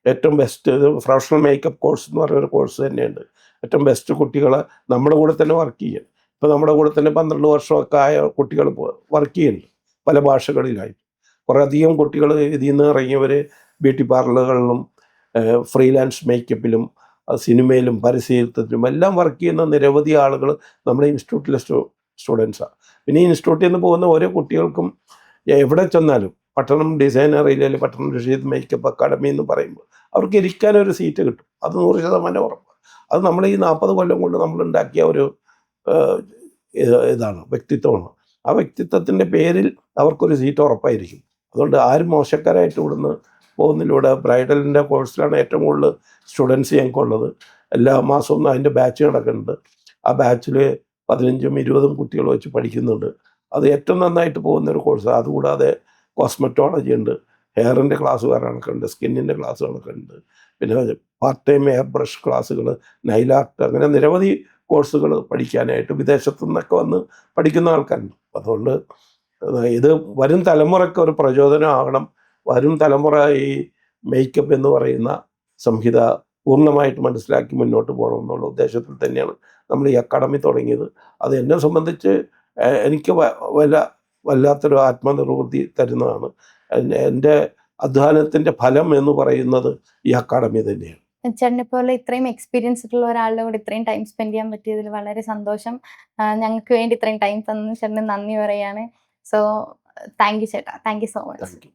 ഏറ്റവും ബെസ്റ്റ് പ്രൊഫഷണൽ മേക്കപ്പ് കോഴ്സ് എന്ന് പറയുന്നൊരു കോഴ്സ് തന്നെയുണ്ട്. ഏറ്റവും ബെസ്റ്റ് കുട്ടികൾ നമ്മുടെ കൂടെ തന്നെ വർക്ക് ചെയ്യും. ഇപ്പോൾ നമ്മുടെ കൂടെ തന്നെ 12 വർഷമൊക്കെ ആയ കുട്ടികൾ വർക്ക് ചെയ്യുന്നുണ്ട് പല ഭാഷകളിലായിട്ട്. കുറേ അധികം കുട്ടികൾ ഇതിൽ നിന്ന് ഇറങ്ങിയവർ ബ്യൂട്ടി പാർലറുകളിലും ഫ്രീലാൻസ് മേക്കപ്പിലും സിനിമയിലും പരസ്യത്തിലും എല്ലാം വർക്ക് ചെയ്യുന്ന നിരവധി ആളുകൾ നമ്മുടെ ഇൻസ്റ്റിറ്റ്യൂട്ടിലെ സ്റ്റുഡൻസാണ്. പിന്നെ ഈ ഇൻസ്റ്റിറ്റ്യൂട്ടിൽ നിന്ന് പോകുന്ന ഓരോ കുട്ടികൾക്കും എവിടെ ചെന്നാലും പട്ടണം ഡിസൈനറിയിൽ, പട്ടണം റഷീദ് മേക്കപ്പ് അക്കാഡമി എന്ന് പറയുമ്പോൾ അവർക്ക് ഇരിക്കാനൊരു സീറ്റ് കിട്ടും. അത് 100% ഉറപ്പ്. അത് നമ്മൾ ഈ 40 കൊല്ലം കൊണ്ട് നമ്മളുണ്ടാക്കിയ ഒരു ഇതാണ്, വ്യക്തിത്വമാണ്. ആ വ്യക്തിത്വത്തിൻ്റെ പേരിൽ അവർക്കൊരു സീറ്റ് ഉറപ്പായിരിക്കും. അതുകൊണ്ട് ആരും മോശക്കാരായിട്ട് ഇവിടുന്ന് പോകുന്നില്ല. ഇവിടെ ബ്രൈഡലിൻ്റെ കോഴ്സിലാണ് ഏറ്റവും കൂടുതൽ സ്റ്റുഡൻസ് ഞങ്ങൾക്കുള്ളത്. എല്ലാ മാസവും അതിൻ്റെ ബാച്ച് നടക്കുന്നുണ്ട്. ആ ബാച്ചിൽ 15ഉം 20ഉം കുട്ടികൾ വെച്ച് പഠിക്കുന്നുണ്ട്. അത് ഏറ്റവും നന്നായിട്ട് പോകുന്നൊരു കോഴ്സാണ്. അതുകൂടാതെ കോസ്മെറ്റോളജി ഉണ്ട്, ഹെയറിൻ്റെ ക്ലാസ് വേറെ കണക്കുണ്ട്, സ്കിന്നിൻ്റെ ക്ലാസ് കണക്കുണ്ട്, പിന്നെ പാർട്ട് ടൈം എയർ ബ്രഷ് ക്ലാസ്സുകൾ, നൈൽ ആർട്ട്, അങ്ങനെ നിരവധി കോഴ്സുകൾ പഠിക്കാനായിട്ട് വിദേശത്തു നിന്നൊക്കെ വന്ന് പഠിക്കുന്ന ആൾക്കാരുണ്ട്. അതുകൊണ്ട് ഇത് വരും തലമുറയ്ക്ക് ഒരു പ്രചോദനമാകണം. വരും തലമുറ ഈ മേക്കപ്പ് എന്ന് പറയുന്ന സംഹിത പൂർണ്ണമായിട്ട് മനസ്സിലാക്കി മുന്നോട്ട് പോകണം എന്നുള്ള ഉദ്ദേശത്തിൽ തന്നെയാണ് നമ്മൾ ഈ അക്കാഡമി തുടങ്ങിയത്. അത് എന്നെ സംബന്ധിച്ച് എനിക്ക് വല്ലാത്തൊരു ആത്മനിർവൃത്തി തരുന്നതാണ്. എൻ്റെ അധ്വാനത്തിൻ്റെ ഫലം എന്ന് പറയുന്നത് ഈ അക്കാഡമി തന്നെയാണ്. ചേട്ടനെ പോലെ ഇത്രയും എക്സ്പീരിയൻസ് ഉള്ള ഒരാളുടെ കൂടെ ഇത്രയും ടൈം സ്പെൻഡ് ചെയ്യാൻ പറ്റിയതിൽ വളരെ സന്തോഷം. ഞങ്ങൾക്ക് വേണ്ടി ഇത്രയും ടൈം തന്നു ചേട്ടന് നന്ദി പറയാണ്. സോ താങ്ക് യു ചേട്ടാ, താങ്ക് യു സോ മച്ച്.